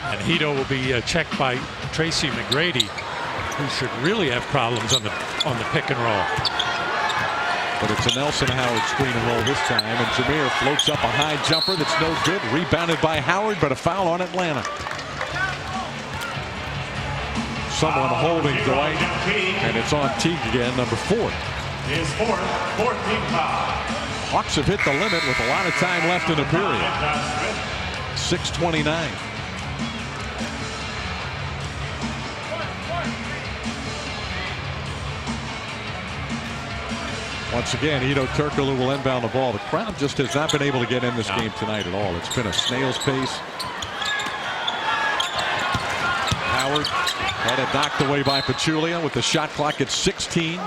And Hedo will be checked by Tracy McGrady, who should really have problems on the pick and roll. But it's a Nelson Howard screen and roll this time, and Jameer floats up a high jumper that's no good. Rebounded by Howard, but a foul on Atlanta. Someone holding Dwight, and it's on Teague again, number 4. His fourth team foul. Hawks have hit the limit with a lot of time left in the period. 6:29. Once again, Hedo Turkoglu will inbound the ball. The crowd just has not been able to get in this game tonight at all. It's been a snail's pace. Howard had it knocked away by Pachulia with the shot clock at 16.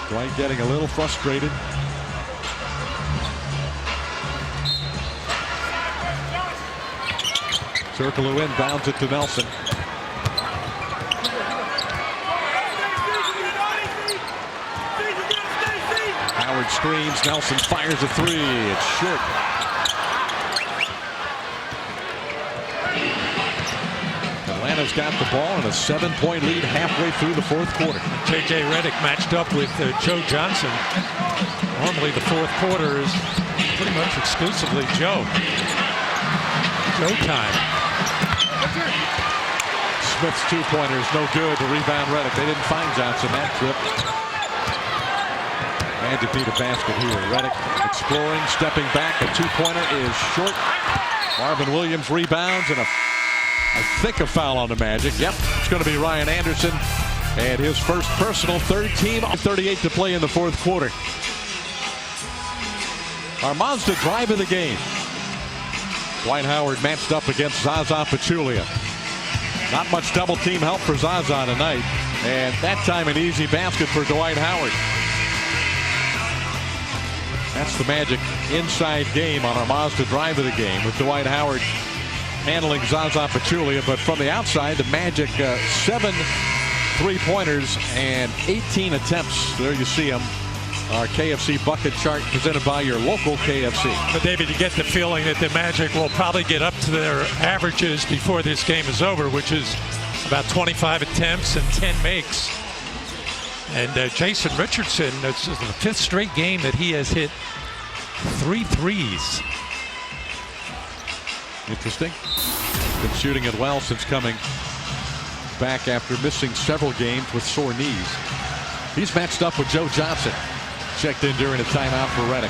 Dwight getting a little frustrated. Turkoglu inbounds it to Nelson. Howard screens. Nelson fires a 3. It's short. Atlanta's got the ball and a 7-point lead halfway through the fourth quarter. J.J. Redick matched up with Joe Johnson. Normally the fourth quarter is pretty much exclusively Joe time. Smith's two-pointer is no good. The rebound, Redick. They didn't find Johnson that trip. Magic need a basket here. Redick exploring, stepping back. A two-pointer is short. Marvin Williams rebounds, and I think a foul on the Magic. Yep, it's going to be Ryan Anderson, and his first personal, third team. 38 to play in the fourth quarter. Our Mazda drive of the game. Dwight Howard matched up against Zaza Pachulia. Not much double team help for Zaza tonight, and that time an easy basket for Dwight Howard. That's the Magic inside game on our Mazda drive of the game, with Dwight Howard handling Zaza Pachulia. But from the outside, the Magic 7 3-pointers and 18 attempts. There you see them. Our KFC bucket chart presented by your local KFC. But David, you get the feeling that the Magic will probably get up to their averages before this game is over, which is about 25 attempts and 10 makes. And Jason Richardson, this is the 5th straight game that he has hit 3 threes. Interesting. Been shooting it well since coming back after missing several games with sore knees. He's matched up with Joe Johnson. Checked in during a timeout for Redick.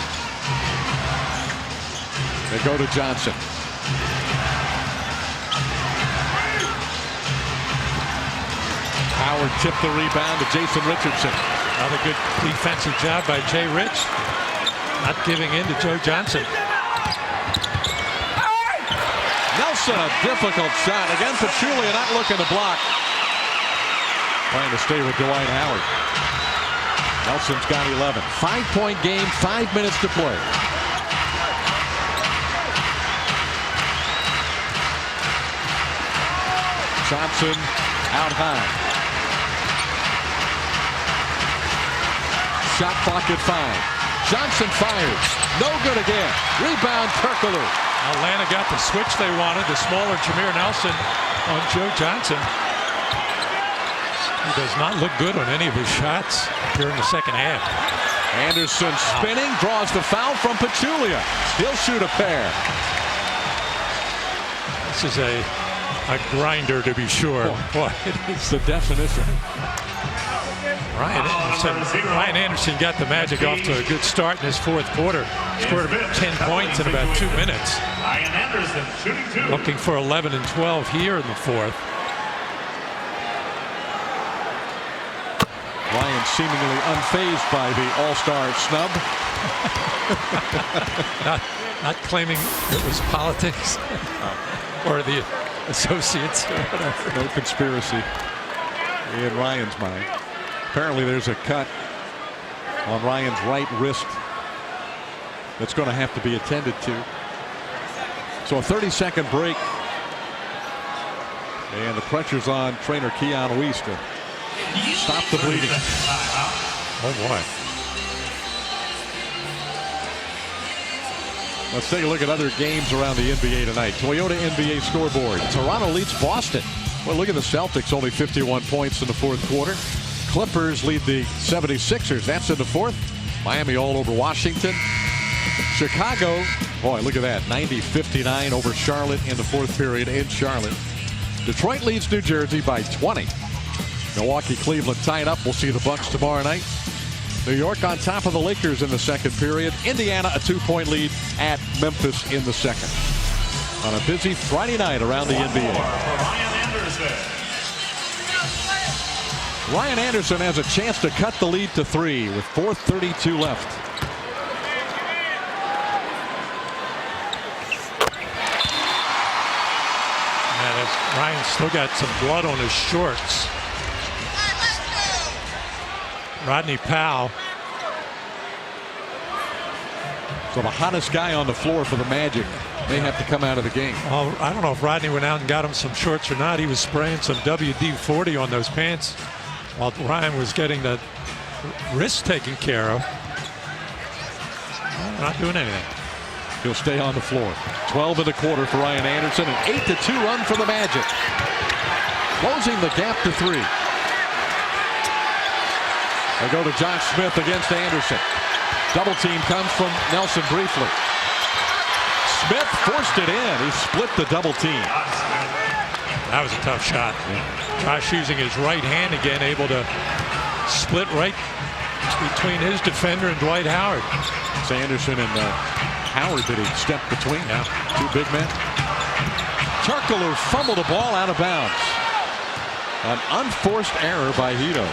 They go to Johnson. Howard tipped the rebound to Jason Richardson. Another good defensive job by Jay Rich. Not giving in to Joe Johnson. Nelson, a difficult shot. Again, Pachulia not looking to block. Trying to stay with Dwight Howard. Nelson's got 11. 5-point game, 5 minutes to play. Johnson out high. Shot clock at 5. Johnson fires. No good again. Rebound, Kirkler. Atlanta got the switch they wanted. The smaller Jameer Nelson on Joe Johnson. He does not look good on any of his shots here in the second half. Anderson spinning, draws the foul from Pachulia. He'll shoot a pair. This is a grinder, to be sure. Boy, it's the definition. Ryan Anderson got the Magic off to a good start in his fourth quarter. Scored 10 points in about 2 minutes. Ryan Anderson shooting 2. Looking for 11 and 12 here in the fourth. Ryan seemingly unfazed by the all-star snub. not claiming it was politics or the associates or whatever. No conspiracy in Ryan's mind. Apparently there's a cut on Ryan's right wrist that's going to have to be attended to. So a 30-second break. And the pressure's on trainer Keanu East to stop the bleeding. Oh boy. Let's take a look at other games around the NBA tonight. Toyota NBA scoreboard. Toronto leads Boston. Well, look at the Celtics, only 51 points in the fourth quarter. Clippers lead the 76ers. That's in the fourth. Miami all over Washington. Chicago, boy, look at that. 90-59 over Charlotte in the fourth period in Charlotte. Detroit leads New Jersey by 20. Milwaukee, Cleveland tied up. We'll see the Bucks tomorrow night. New York on top of the Lakers in the second period. Indiana a 2-point lead at Memphis in the second. On a busy Friday night around the NBA. Ryan Anderson has a chance to cut the lead to 3 with 4:32 left. Ryan still got some blood on his shorts. Rodney Powell. So the hottest guy on the floor for the Magic may have to come out of the game. Well, I don't know if Rodney went out and got him some shorts or not. He was spraying some WD-40 on those pants while Ryan was getting the wrist taken care of. Not doing anything. He'll stay on the floor. 12 in the quarter for Ryan Anderson. An 8-2 run for the Magic. Closing the gap to 3. They go to Josh Smith against Anderson. Double team comes from Nelson briefly. Smith forced it in. He split the double team. That was a tough shot. Josh using his right hand again, able to split right between his defender and Dwight Howard. It's Anderson and Howard that he stepped between. Two big men. Turkoglu fumbled the ball out of bounds. An unforced error by Hedo.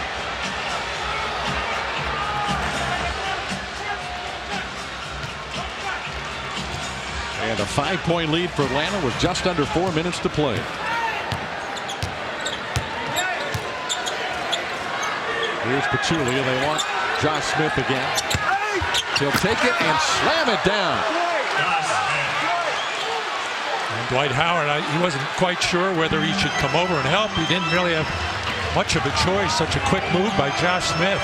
And a 5-point lead for Atlanta with just under 4 minutes to play. Here's Pachulia. They want Josh Smith again. He'll take it and slam it down. And Dwight Howard, he wasn't quite sure whether he should come over and help. He didn't really have much of a choice. Such a quick move by Josh Smith.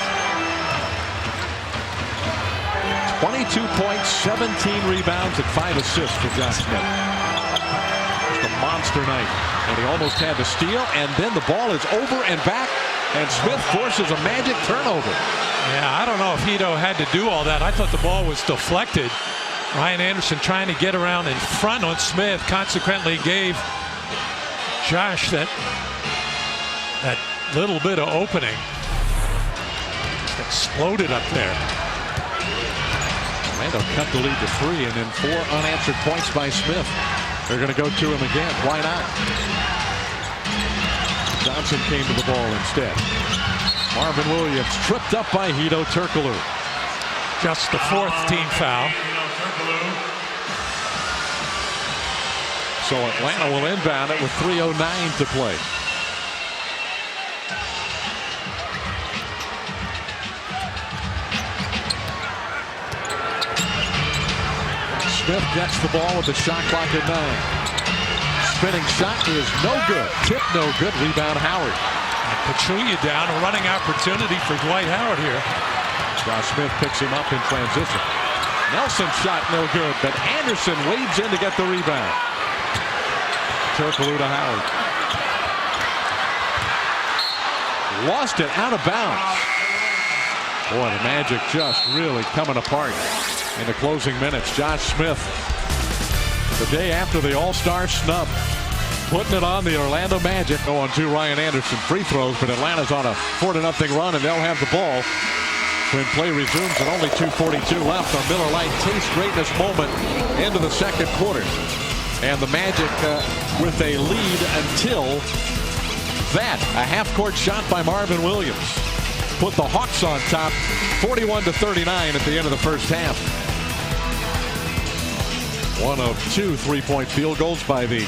22 points, 17 rebounds, and 5 assists for Josh Smith. Just a monster night. And he almost had the steal, and then the ball is over and back, and Smith forces a magic turnover. Yeah, I don't know if Hedo had to do all that. I thought the ball was deflected. Ryan Anderson trying to get around in front on Smith, consequently gave Josh that little bit of opening. Just exploded up there. Orlando cut the lead to 3, and then 4 unanswered points by Smith. They're going to go to him again. Why not? Johnson came to the ball instead. Marvin Williams tripped up by Hedo Turkoglu. Just the 4th team foul. So Atlanta will inbound it with 3:09 to play. Smith gets the ball with the shot clock at 9. Spinning shot is no good. Tip no good. Rebound Howard. Pachulia down, a running opportunity for Dwight Howard here. Josh Smith picks him up in transition. Nelson shot no good, but Anderson wades in to get the rebound. Turkoglu to Howard. Lost it out of bounds. Boy, the Magic just really coming apart in the closing minutes. Josh Smith, the day after the All-Star snub, putting it on the Orlando Magic. On 2 Ryan Anderson free throws, but Atlanta's on a 4-0 run, and they'll have the ball when play resumes at only 2:42 left. On Miller Lite taste greatness moment into the second quarter. And the Magic with a lead until that. A half-court shot by Marvin Williams put the Hawks on top 41-39 at the end of the first half. One of 2 3-point field goals by the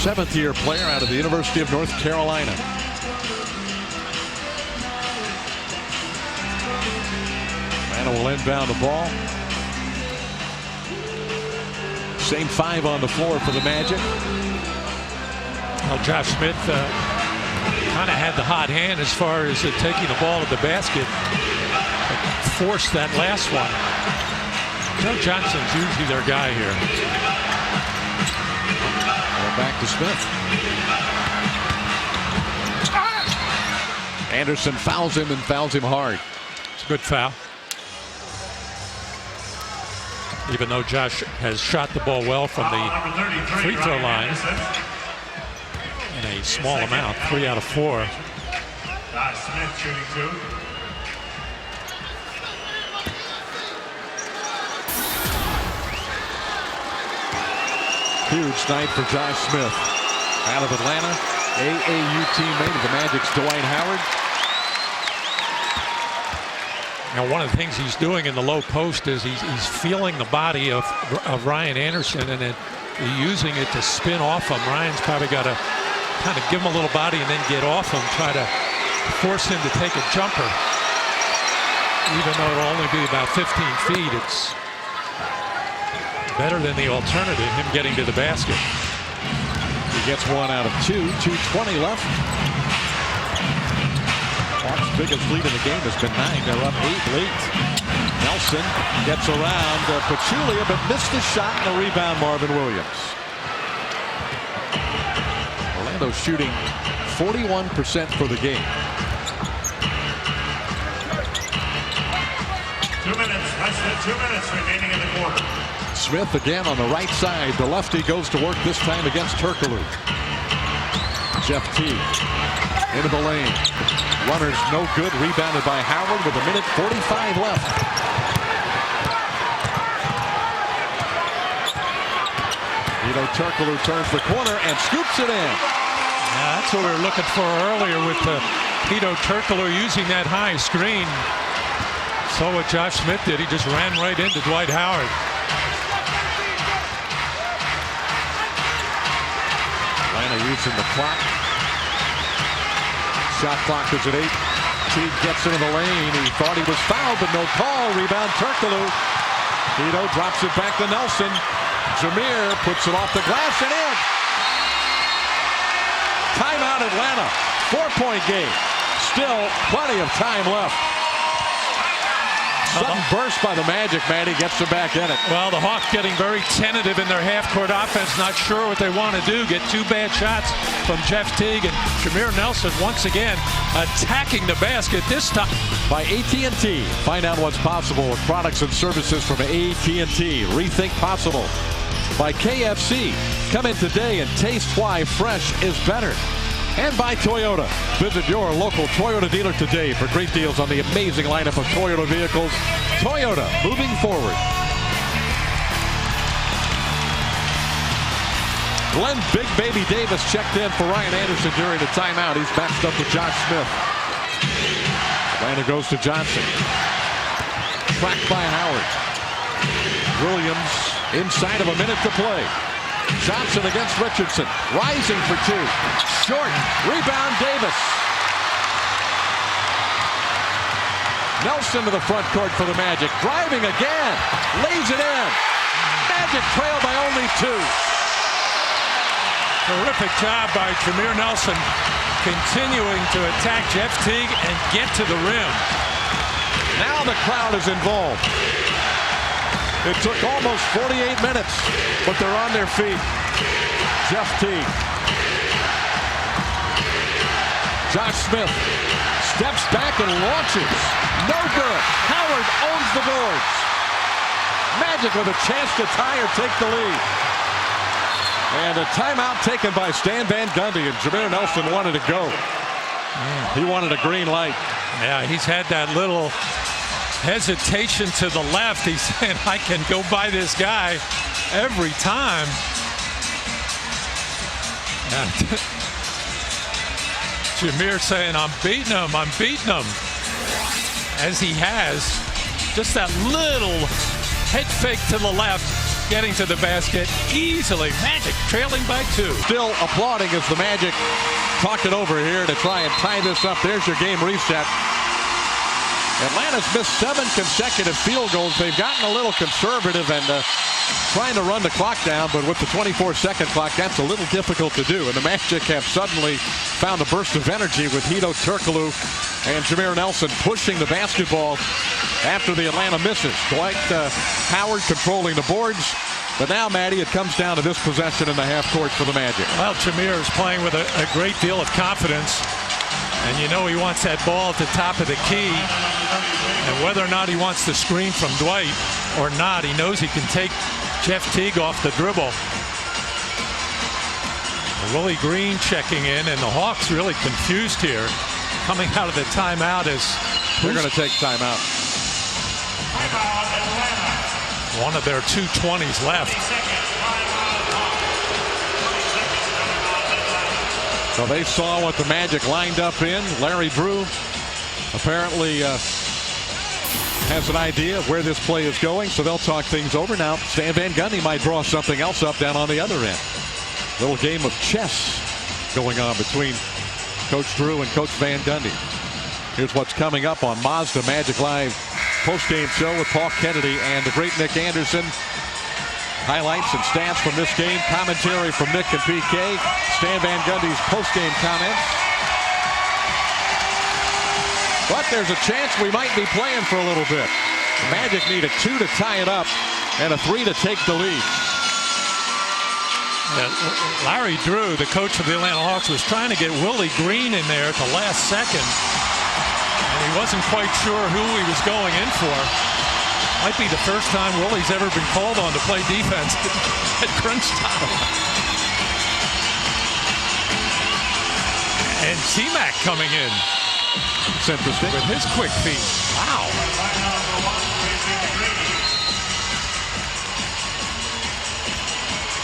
7th-year player out of the University of North Carolina. Atlanta will inbound the ball. Same 5 on the floor for the Magic. Well, Josh Smith kind of had the hot hand as far as taking the ball to the basket. Forced that last one. Joe Johnson's usually their guy here. Back to Smith. Anderson fouls him and fouls him hard. It's a good foul. Even though Josh has shot the ball well from the free throw line in a small amount, 3 out of 4. Josh Smith shooting 2. Huge night for Josh Smith. Out of Atlanta, AAU teammate of the Magic's Dwight Howard. Now, one of the things he's doing in the low post is he's feeling the body of Ryan Anderson and then using it to spin off him. Ryan's probably got to kind of give him a little body and then get off him, try to force him to take a jumper. Even though it'll only be about 15 feet, it's better than the alternative, him getting to the basket. He gets 1 out of 2. 2:20 left. Hawks' biggest lead in the game has been 9. They're up 8 late. Nelson gets around Pachulia, but missed the shot and the rebound. Marvin Williams. Orlando shooting 41% for the game. 2 minutes, less than 2 minutes remaining in the quarter. Smith again on the right side. The lefty goes to work this time against Turkoglu. Jeff Teague into the lane. Runners no good. Rebounded by Howard with 1:45 left. Hedo Turkoglu turns the corner and scoops it in. Yeah, that's what we were looking for earlier with Hedo Turkoglu using that high screen. So what Josh Smith did, he just ran right into Dwight Howard. Atlanta using the clock. Shot clock is at 8. Teague gets into the lane. He thought he was fouled, but no call. Rebound Turkoglu. Hedo drops it back to Nelson. Jameer puts it off the glass and in. Timeout Atlanta. 4-point game. Still plenty of time left. Sudden burst by the Magic. Manny gets them back in it. Well, the Hawks getting very tentative in their half-court offense, not sure what they want to do. Get 2 bad shots from Jeff Teague, and Jameer Nelson once again attacking the basket, this time by AT&T. Find out what's possible with products and services from AT&T. Rethink possible. By KFC. Come in today and taste why fresh is better. And by Toyota. Visit your local Toyota dealer today for great deals on the amazing lineup of Toyota vehicles. Toyota, moving forward. Glenn Big Baby Davis checked in for Ryan Anderson during the timeout. He's matched up with Josh Smith. Atlanta goes to Johnson. Tracked by Howard. Williams inside of a minute to play. Johnson against Richardson. Rising for 2. Short. Rebound Davis. Nelson to the front court for the Magic. Driving again. Lays it in. Magic trail by only 2. terrific job by Jameer Nelson, continuing to attack Jeff Teague and get to the rim. Now the crowd is involved. It took almost 48 minutes, but they're on their feet. Jeff Teague. Josh Smith steps back and launches. No good. Howard owns the boards. Magic with a chance to tie or take the lead. And a timeout taken by Stan Van Gundy, and Jameer Nelson wanted to go. He wanted a green light. Yeah, he's had that little hesitation to the left. He's saying, I can go by this guy every time. Jameer saying, I'm beating him, I'm beating him. As he has, just that little head fake to the left, getting to the basket easily. Magic trailing by 2. Still applauding as the Magic talked it over here to try and tie this up. There's your game reset. Atlanta's missed 7 consecutive field goals. They've gotten a little conservative and trying to run the clock down, but with the 24-second clock, that's a little difficult to do. And the Magic have suddenly found a burst of energy with Hedo Turkoglu and Jameer Nelson pushing the basketball after the Atlanta misses. Dwight Howard controlling the boards. But now, Maddie, it comes down to this possession in the half court for the Magic. Well, Jameer is playing with a great deal of confidence. And you know he wants that ball at the top of the key. And whether or not he wants to screen from Dwight or not, he knows he can take Jeff Teague off the dribble. Willie Green checking in, and the Hawks really confused here. Coming out of the timeout is they're going to take timeout. One of their 2:20s left. So they saw what the Magic lined up in. Larry Brew apparently has an idea of where this play is going, so they'll talk things over. Now, Stan Van Gundy might draw something else up down on the other end. Little game of chess going on between Coach Drew and Coach Van Gundy. Here's what's coming up on Mazda Magic Live post-game show with Paul Kennedy and the great Nick Anderson. Highlights and stats from this game. Commentary from Nick and PK. Stan Van Gundy's post-game comments. But there's a chance we might be playing for a little bit. The Magic need a 2 to tie it up and a 3 to take the lead. Larry Drew, the coach of the Atlanta Hawks, was trying to get Willie Green in there at the last second. And he wasn't quite sure who he was going in for. Might be the first time Willie's ever been called on to play defense at crunch time. And T-Mac coming in It's interesting. with his quick feet. Wow.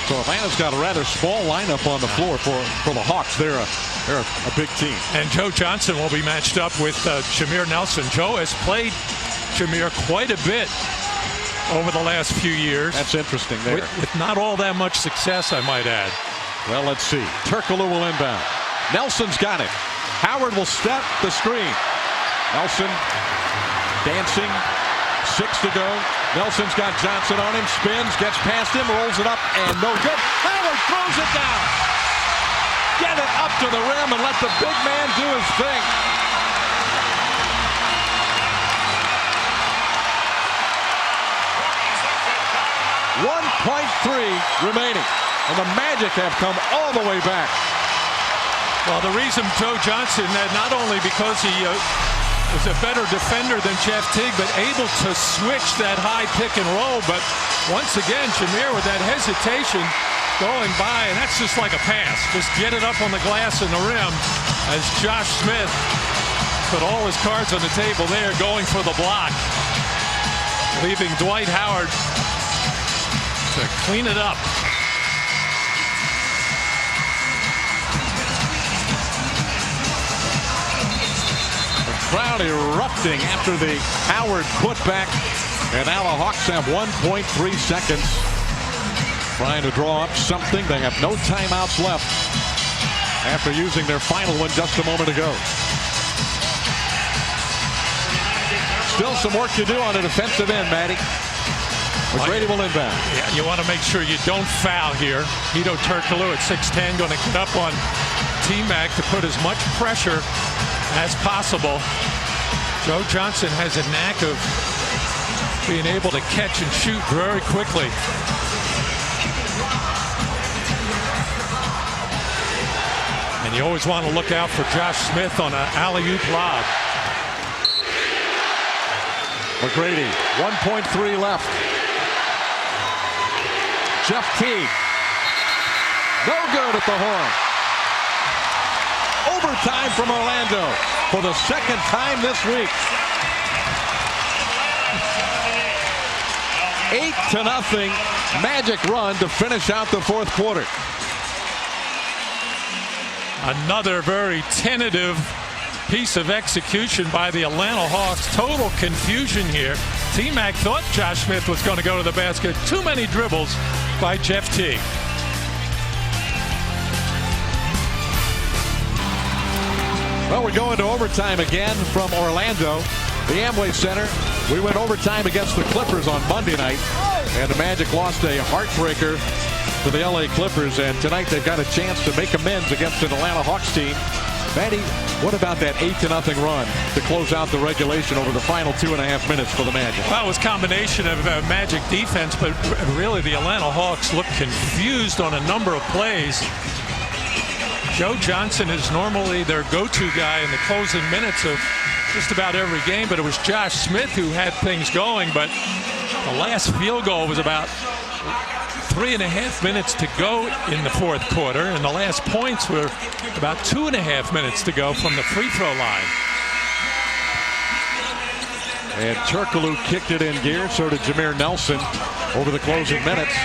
So Atlanta's got a rather small lineup on the floor for the Hawks. They're a big team. And Joe Johnson will be matched up with Jameer Nelson. Joe has played Jameer quite a bit over the last few years. That's interesting there. With not all that much success, I might add. Well, let's see. Turkoglu will inbound. Nelson's got it. Howard will step the screen. Nelson dancing. 6 to go. Nelson's got Johnson on him. Spins, gets past him, rolls it up, and no good. Howard throws it down. Get it up to the rim and let the big man do his thing. .3 remaining. And the Magic have come all the way back. Well, the reason Joe Johnson, not only because he is a better defender than Jeff Teague, but able to switch that high pick and roll. But once again, Jameer with that hesitation going by, and that's just like a pass. Just get it up on the glass and the rim as Josh Smith put all his cards on the table there, going for the block, leaving Dwight Howard to clean it up. Crowd erupting after the Howard putback, and now the Hawks have 1.3 seconds trying to draw up something. They have no timeouts left after using their final one just a moment ago. Still some work to do on the defensive end, Matty. McGrady will inbound. Yeah, you want to make sure you don't foul here. Hedo Turkoglu at 6'10", going to get up on T-Mac to put as much pressure as possible. Joe Johnson has a knack of being able to catch and shoot very quickly. And you always want to look out for Josh Smith on an alley-oop lob. McGrady, 1.3 left. Jeff Teague, no good at the horn. Overtime from Orlando for the second time this week. 8-0 Magic run to finish out the fourth quarter. Another very tentative piece of execution by the Atlanta Hawks. Total confusion here. T-Mac thought Josh Smith was going to go to the basket. Too many dribbles by Jeff Teague. Well, we're going to overtime again from Orlando, the Amway Center. We went overtime against the Clippers on Monday night, and the Magic lost a heartbreaker to the LA Clippers, and tonight they've got a chance to make amends against an Atlanta Hawks team. Matty, what about that 8-0 run to close out the regulation over the final 2.5 minutes for the Magic? Well, it was a combination of Magic defense, but really the Atlanta Hawks looked confused on a number of plays. Joe Johnson is normally their go-to guy in the closing minutes of just about every game, but it was Josh Smith who had things going. But the last field goal was about 3.5 minutes to go in the fourth quarter, and the last points were about 2.5 minutes to go from the free throw line. And Turkoglu kicked it in gear, so did Jameer Nelson over the closing minutes.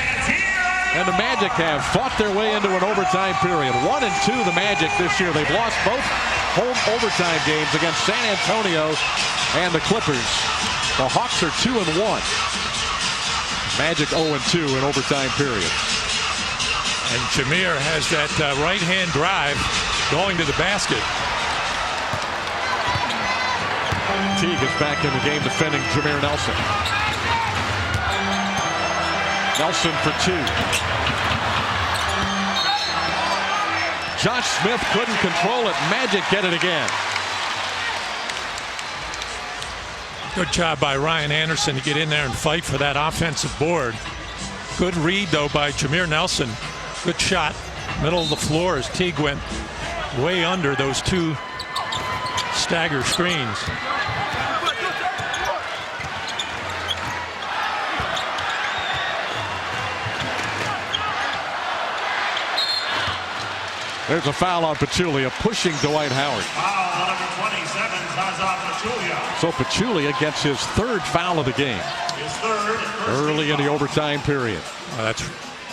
And the Magic have fought their way into an overtime period. 1-2 the Magic this year. They've lost both home overtime games against San Antonio and the Clippers. The Hawks are 2-1. Magic 0-2 in overtime period. And Jameer has that right-hand drive going to the basket. Teague is back in the game defending Jameer Nelson. Nelson for 2. Josh Smith couldn't control it. Magic get it again. Good job by Ryan Anderson to get in there and fight for that offensive board. Good read, though, by Jameer Nelson. Good shot. Middle of the floor as Teague went way under those two stagger screens. There's a foul on Pachulia, pushing Dwight Howard. Foul on number 27, Zaza Pachulia. So Pachulia gets his third foul of the game. His third. Early in the overtime period. Well, that's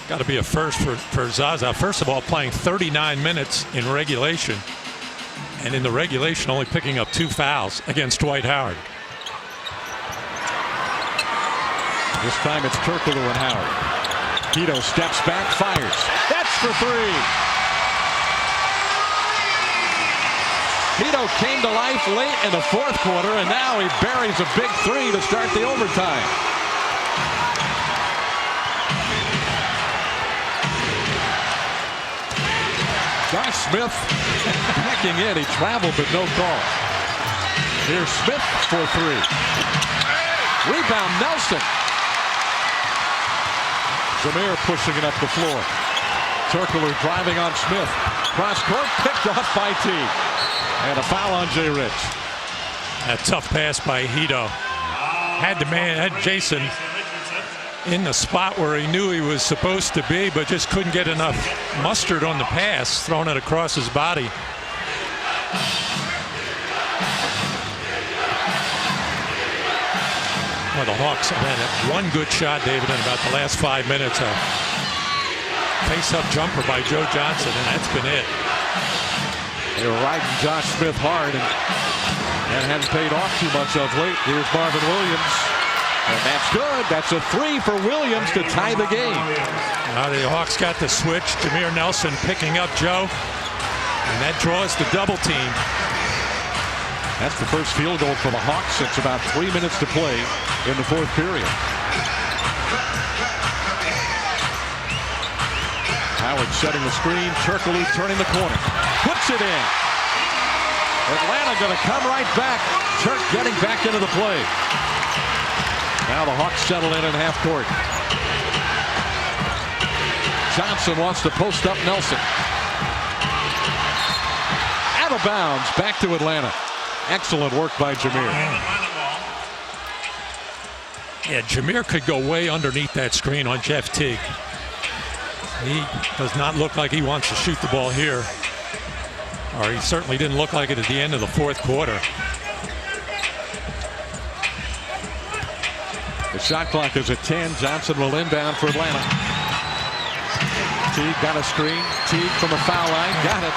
got to be a first for Zaza. First of all, playing 39 minutes in regulation. And in the regulation, only picking up 2 fouls against Dwight Howard. This time it's Turkoglu and Howard. Hedo steps back, fires. That's for 3. Hedo came to life late in the fourth quarter, and now he buries a big 3 to start the overtime. Josh Smith backing in. He traveled, but no call. Here's Smith for 3. Rebound, Nelson. Jameer pushing it up the floor. Turkoglu driving on Smith. Cross court, picked off by Teague. And a foul on Jay Rich. A tough pass by Hedo. Had Jason in the spot where he knew he was supposed to be, but just couldn't get enough mustard on the pass, throwing it across his body. Well, the Hawks have had one good shot, David, in about the last 5 minutes. A face-up jumper by Joe Johnson, and that's been it. They were riding Josh Smith hard, and that hasn't paid off too much of late. Here's Marvin Williams, and that's good. That's a 3 for Williams to tie the game. Now the Hawks got the switch. Jameer Nelson picking up Joe, and that draws the double team. That's the first field goal for the Hawks since about 3 minutes to play in the fourth period. Howard setting the screen. Turkoglu turning the corner. Puts it in. Atlanta going to come right back. Turk getting back into the play. Now the Hawks settle in half court. Johnson wants to post up Nelson. Out of bounds. Back to Atlanta. Excellent work by Jameer. Yeah, Jameer could go way underneath that screen on Jeff Teague. He does not look like he wants to shoot the ball here. Or he certainly didn't look like it at the end of the fourth quarter. The shot clock is at 10. Johnson will inbound for Atlanta. Teague got a screen. Teague from the foul line. Got it.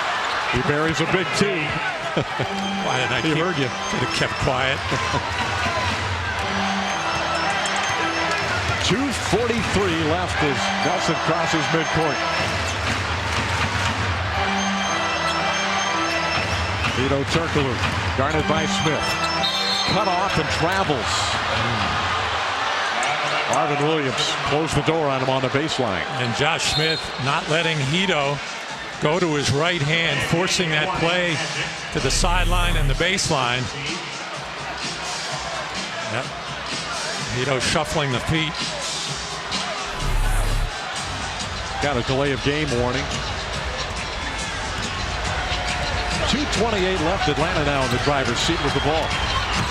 He buries a big 2. Why didn't I heard you. Should have kept quiet. 2:43 left as Nelson crosses midcourt. Hedo Turkoglu guarded by Smith. Cut off and travels. Marvin Williams closed the door on him on the baseline. And Josh Smith not letting Hedo go to his right hand, forcing that play to the sideline and the baseline. Yep. Hedo shuffling the feet. Got a delay of game warning. 2:28 left. Atlanta now in the driver's seat with the ball.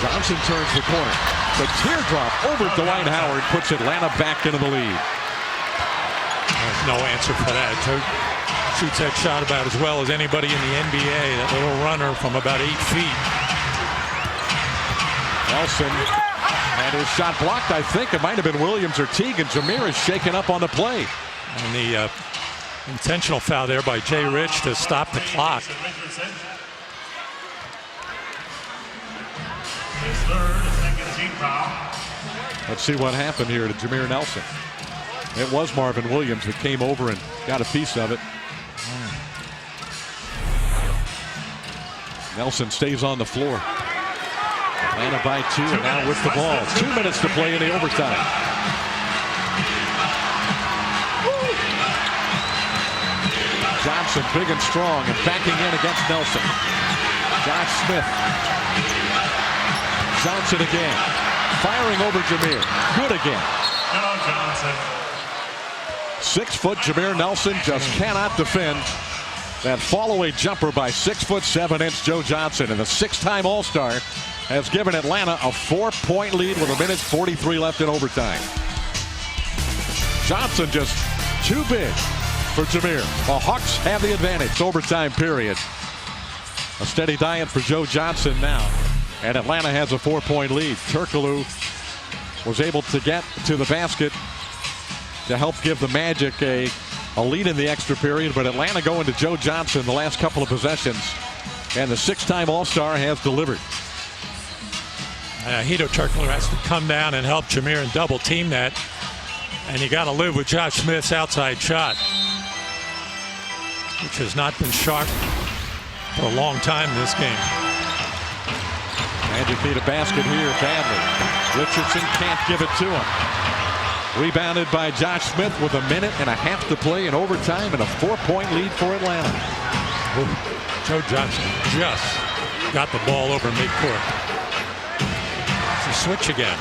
Johnson turns the corner. The teardrop over Dwight Howard puts Atlanta back into the lead. There's no answer for that. Shoots that shot about as well as anybody in the NBA. That little runner from about 8 feet. Nelson had his shot blocked. I think it might have been Williams or Teague, and Jameer is shaken up on the play. And the intentional foul there by Jay Rich to stop the clock. His third, second team foul. Let's see what happened here to Jameer Nelson. It was Marvin Williams that came over and got a piece of it. Nelson stays on the floor. Atlanta by 2, and now with the ball. 2 minutes to play in the overtime. Johnson big and strong and backing in against Nelson. Josh Smith. Johnson again. Firing over Jameer. Good again. Joe Johnson. 6-foot Jameer Nelson just cannot defend that fall-away jumper by 6'7" Joe Johnson. And the 6-time All-Star has given Atlanta a 4-point lead with 1:43 left in overtime. Johnson just too big. for Jameer. The Hawks have the advantage. Overtime period. A steady diet for Joe Johnson now. And Atlanta has a 4-point lead. Turkoglu was able to get to the basket to help give the Magic a lead in the extra period. But Atlanta going to Joe Johnson the last couple of possessions. And the 6-time All-Star has delivered. Hedo Turkoglu has to come down and help Jameer and double team that. And you got to live with Josh Smith's outside shot, which has not been sharp for a long time in this game. Magic need a basket here badly. Richardson can't give it to him. Rebounded by Josh Smith with a minute and a half to play in overtime and a 4-point lead for Atlanta. Ooh, Joe Johnson just got the ball over midcourt. It's a switch again.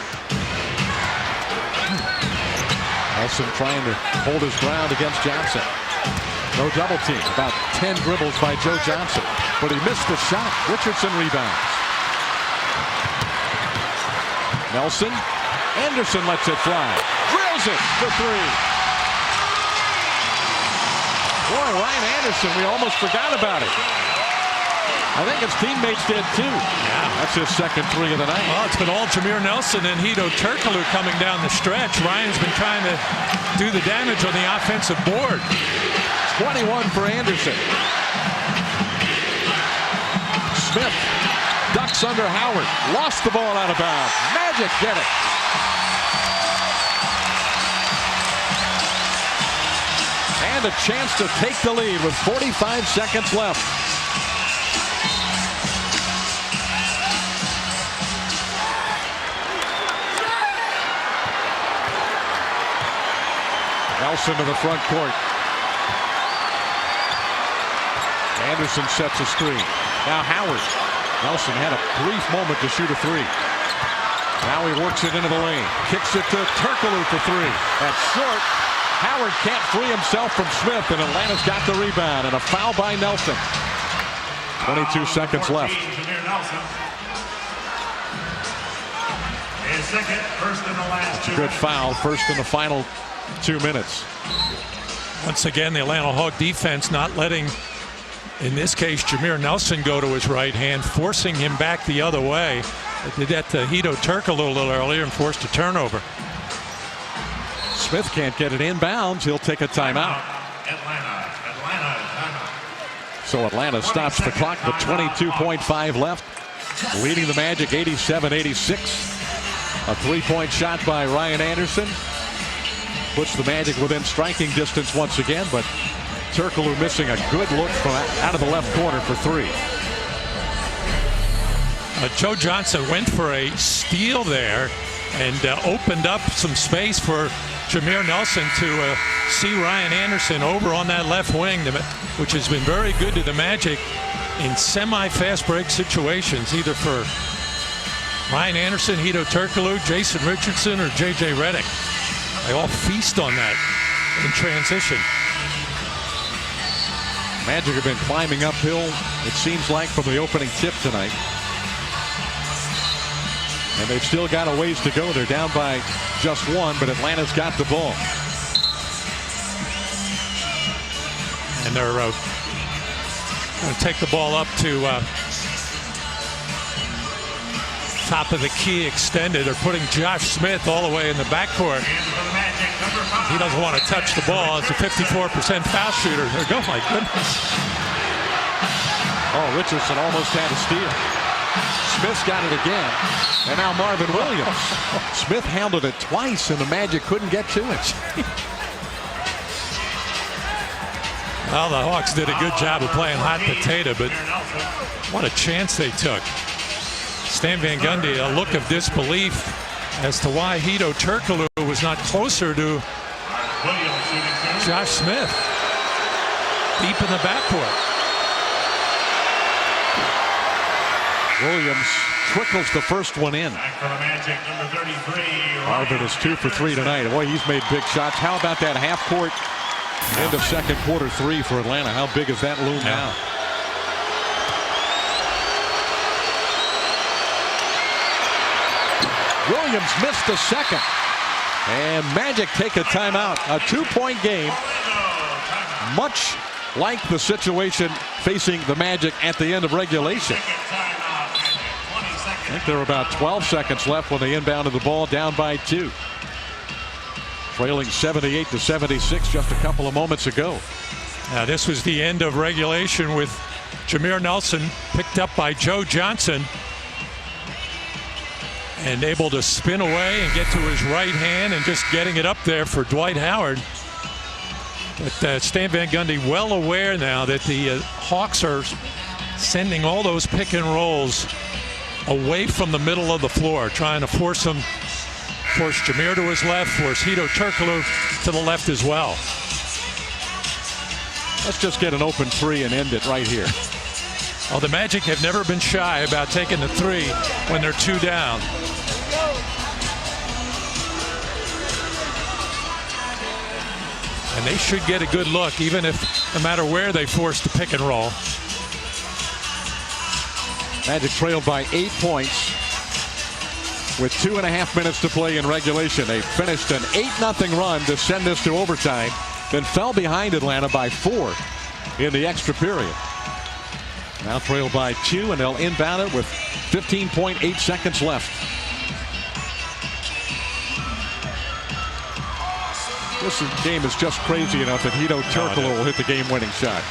Nelson trying to hold his ground against Johnson. No double team. About 10 dribbles by Joe Johnson. But he missed the shot. Richardson rebounds. Nelson. Anderson lets it fly. Drills it for three. Boy, Ryan Anderson, we almost forgot about it. I think his teammates did too. Yeah. That's his second three of the night. Well, it's been all Jameer Nelson and Hedo Turkoglu coming down the stretch. Ryan's been trying to do the damage on the offensive board. 21 for Anderson. Smith ducks under Howard. Lost the ball out of bounds. Magic get it. And a chance to take the lead with 45 seconds left. Nelson to the front court. Anderson sets a screen. Now Howard. Nelson had a brief moment to shoot a three. Now he works it into the lane. Kicks it to Turkoglu for three. That's short. Howard can't free himself from Smith, and Atlanta's got the rebound. And a foul by Nelson. 22 seconds left. His second, first in the last two. Good foul. First in the final 2 minutes. Once again, the Atlanta Hawk defense not letting, in this case, Jameer Nelson go to his right hand, forcing him back the other way. They did that to Hedo Turkoglu a little earlier and forced a turnover. Smith can't get it inbounds. He'll take a timeout. Atlanta. So Atlanta stops the clock with 22.5 left. Leading the Magic 87-86. A three-point shot by Ryan Anderson. Puts the Magic within striking distance once again, but Turkoglu missing a good look from out of the left corner for three. Joe Johnson went for a steal there and opened up some space for Jameer Nelson to see Ryan Anderson over on that left wing, which has been very good to the Magic in semi-fast break situations, either for Ryan Anderson, Hedo Turkoglu, Jason Richardson, or J.J. Redick. They all feast on that in transition. Magic have been climbing uphill, it seems like, from the opening tip tonight. And they've still got a ways to go. They're down by just one, but Atlanta's got the ball. And they're going to take the ball up to top of the key extended. They're putting Josh Smith all the way in the backcourt. He doesn't want to touch the ball. It's a 54% foul shooter. Oh, my goodness. Oh, Richardson almost had a steal. Smith's got it again. And now Marvin Williams. Smith handled it twice, and the Magic couldn't get to it. Well, the Hawks did a good job of playing hot potato, but what a chance they took. Stan Van Gundy, a look of disbelief as to why Hedo Turkoglu was not closer to Josh Smith. Deep in the backcourt. Williams trickles the first one in. Marvin is 2 for 3 tonight. Boy, he's made big shots. How about that half-court end of second quarter three for Atlanta? How big is that loom now? Williams missed the second. And Magic take a timeout. A 2-point game. much like the situation facing the Magic at the end of regulation. I think there were about 12 seconds left when they inbounded the ball, down by 2. Trailing 78-76 just a couple of moments ago. Now this was the end of regulation with Jameer Nelson picked up by Joe Johnson and able to spin away and get to his right hand and just getting it up there for Dwight Howard. But Stan Van Gundy well aware now that the Hawks are sending all those pick and rolls away from the middle of the floor, trying to force Jameer to his left, force Hedo Turkoglu to the left as well. Let's just get an open 3 and end it right here. Oh, the Magic have never been shy about taking the 3 when they're 2 down. And they should get a good look, even if no matter where they force the pick and roll. Magic trailed by 8 points with 2.5 minutes to play in regulation. They finished an 8-0 run to send this to overtime, then fell behind Atlanta by 4 in the extra period. Now trailed by 2, and they'll inbound it with 15.8 seconds left. This game is just crazy enough that Hedo Turkoglu will hit the game-winning shot.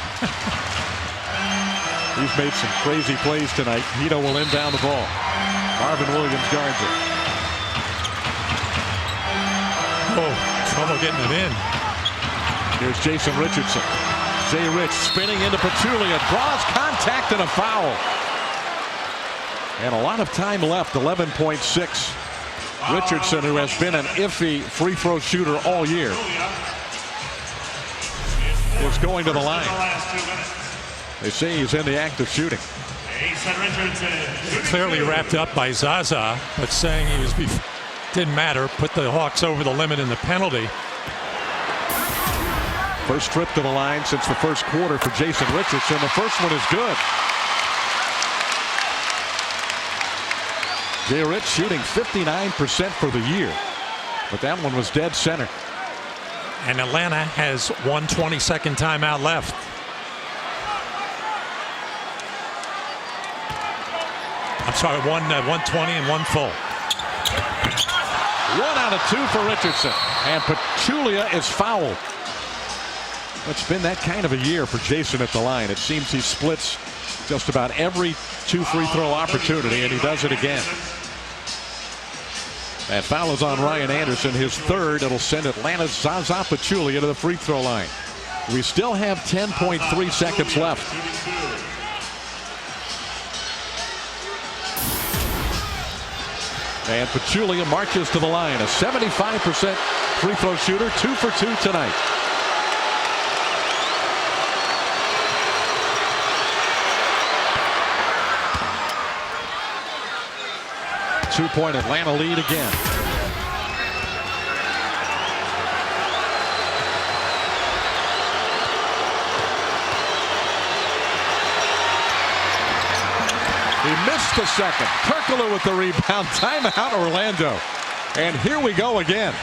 He's made some crazy plays tonight. Hedo will inbound the ball. Marvin Williams guards it. Oh, trouble getting it in. Here's Jason Richardson. Jay Rich spinning into Pachulia, draws contact and a foul. And a lot of time left, 11.6. Richardson, who has been an iffy free throw shooter all year, is going to the line. They say he's in the act of shooting. Clearly wrapped up by Zaza, but saying he was didn't matter. Put the Hawks over the limit in the penalty. First trip to the line since the first quarter for Jason Richardson. The first one is good. Jay Rich shooting 59% for the year, but that one was dead center. And Atlanta has 1 22nd timeout left. I'm sorry, 1:20 and 1 full. 1 out of 2 for Richardson, and Pachulia is fouled. It's been that kind of a year for Jason at the line. It seems he splits just about every 2 free throw opportunity, and he does it again. That foul is on Ryan Anderson, his 3rd. It'll send Atlanta's Zaza Pachulia to the free throw line. We still have 10.3 seconds left. And Pachulia marches to the line, a 75% free throw shooter, 2 for 2 tonight. Two-point Atlanta lead again. He missed the second. Turkoglu with the rebound. Timeout Orlando. And here we go again.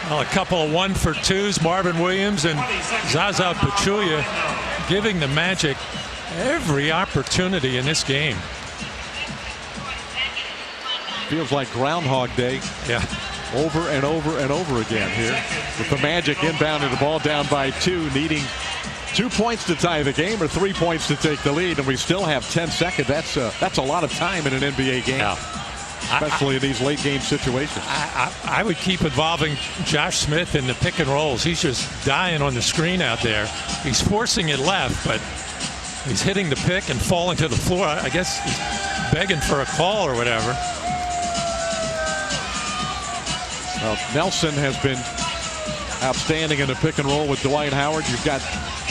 Well, a couple of 1 for 2s. Marvin Williams and Zaza Pachulia giving the Magic every opportunity in this game. Feels like Groundhog Day. Yeah. Over and over and over again here. With the Magic inbounding the ball down by 2, needing 2 points to tie the game or 3 points to take the lead, and we still have 10 seconds. That's a lot of time in an NBA game, especially in these late game situations. I would keep involving Josh Smith in the pick and rolls. He's just dying on the screen out there. He's forcing it left, but he's hitting the pick and falling to the floor. I guess he's begging for a call or whatever. Well, Nelson has been outstanding in the pick and roll with Dwight Howard. You've got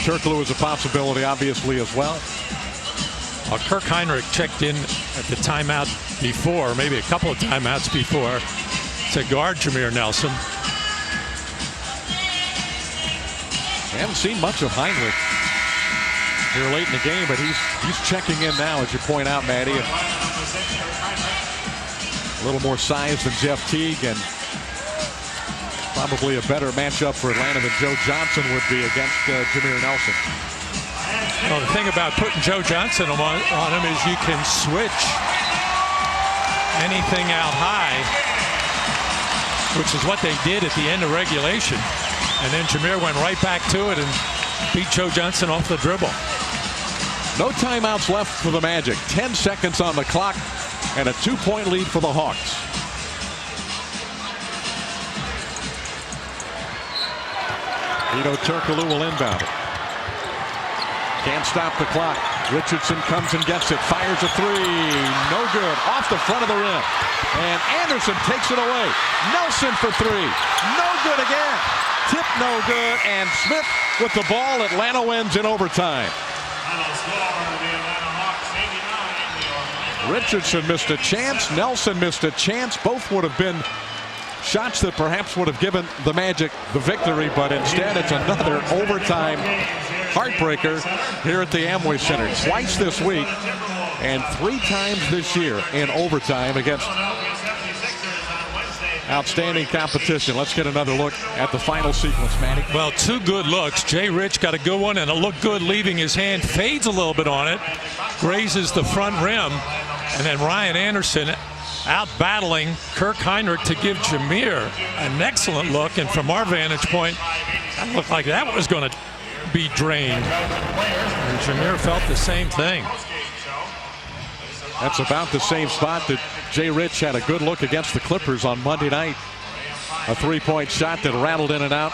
Turkoglu as a possibility, obviously, as well. Kirk Heinrich checked in at the timeout before, maybe a couple of timeouts before, to guard Jameer Nelson. We haven't seen much of Heinrich here late in the game, but he's checking in now, as you point out, Maddie. A little more size than Jeff Teague, and Probably a better matchup for Atlanta than Joe Johnson would be against Jameer Nelson. Well, the thing about putting Joe Johnson on him is you can switch anything out high, which is what they did at the end of regulation. And then Jameer went right back to it and beat Joe Johnson off the dribble. No timeouts left for the Magic. 10 seconds on the clock and a 2-point lead for the Hawks. Hedo Turkoglu will inbound it. Can't stop the clock. Richardson comes and gets it. Fires a three. No good. Off the front of the rim. And Anderson takes it away. Nelson for three. No good again. Tip no good. And Smith with the ball. Atlanta wins in overtime. Richardson missed a chance. Nelson missed a chance. Both would have been shots that perhaps would have given the Magic the victory, but instead it's another overtime heartbreaker here at the Amway Center. Twice this week and 3 times this year in overtime against outstanding competition. Let's get another look at the final sequence, Manny. Well, 2 good looks. Jay Rich got a good one, and it looked good leaving his hand. Fades a little bit on it, grazes the front rim, and then Ryan Anderson out battling Kirk Hinrich to give Jameer an excellent look. And from our vantage point, that looked like that was going to be drained. And Jameer felt the same thing. That's about the same spot that Jay Rich had a good look against the Clippers on Monday night. A 3-point shot that rattled in and out.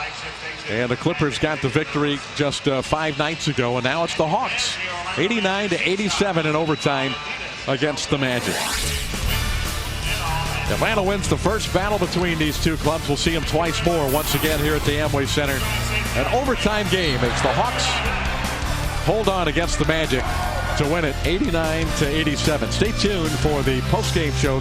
And the Clippers got the victory just 5 nights ago. And now it's the Hawks. 89-87 in overtime against the Magic. Atlanta wins the first battle between these two clubs. We'll see them twice more once again here at the Amway Center. An overtime game as the Hawks hold on against the Magic to win it 89-87. Stay tuned for the postgame show.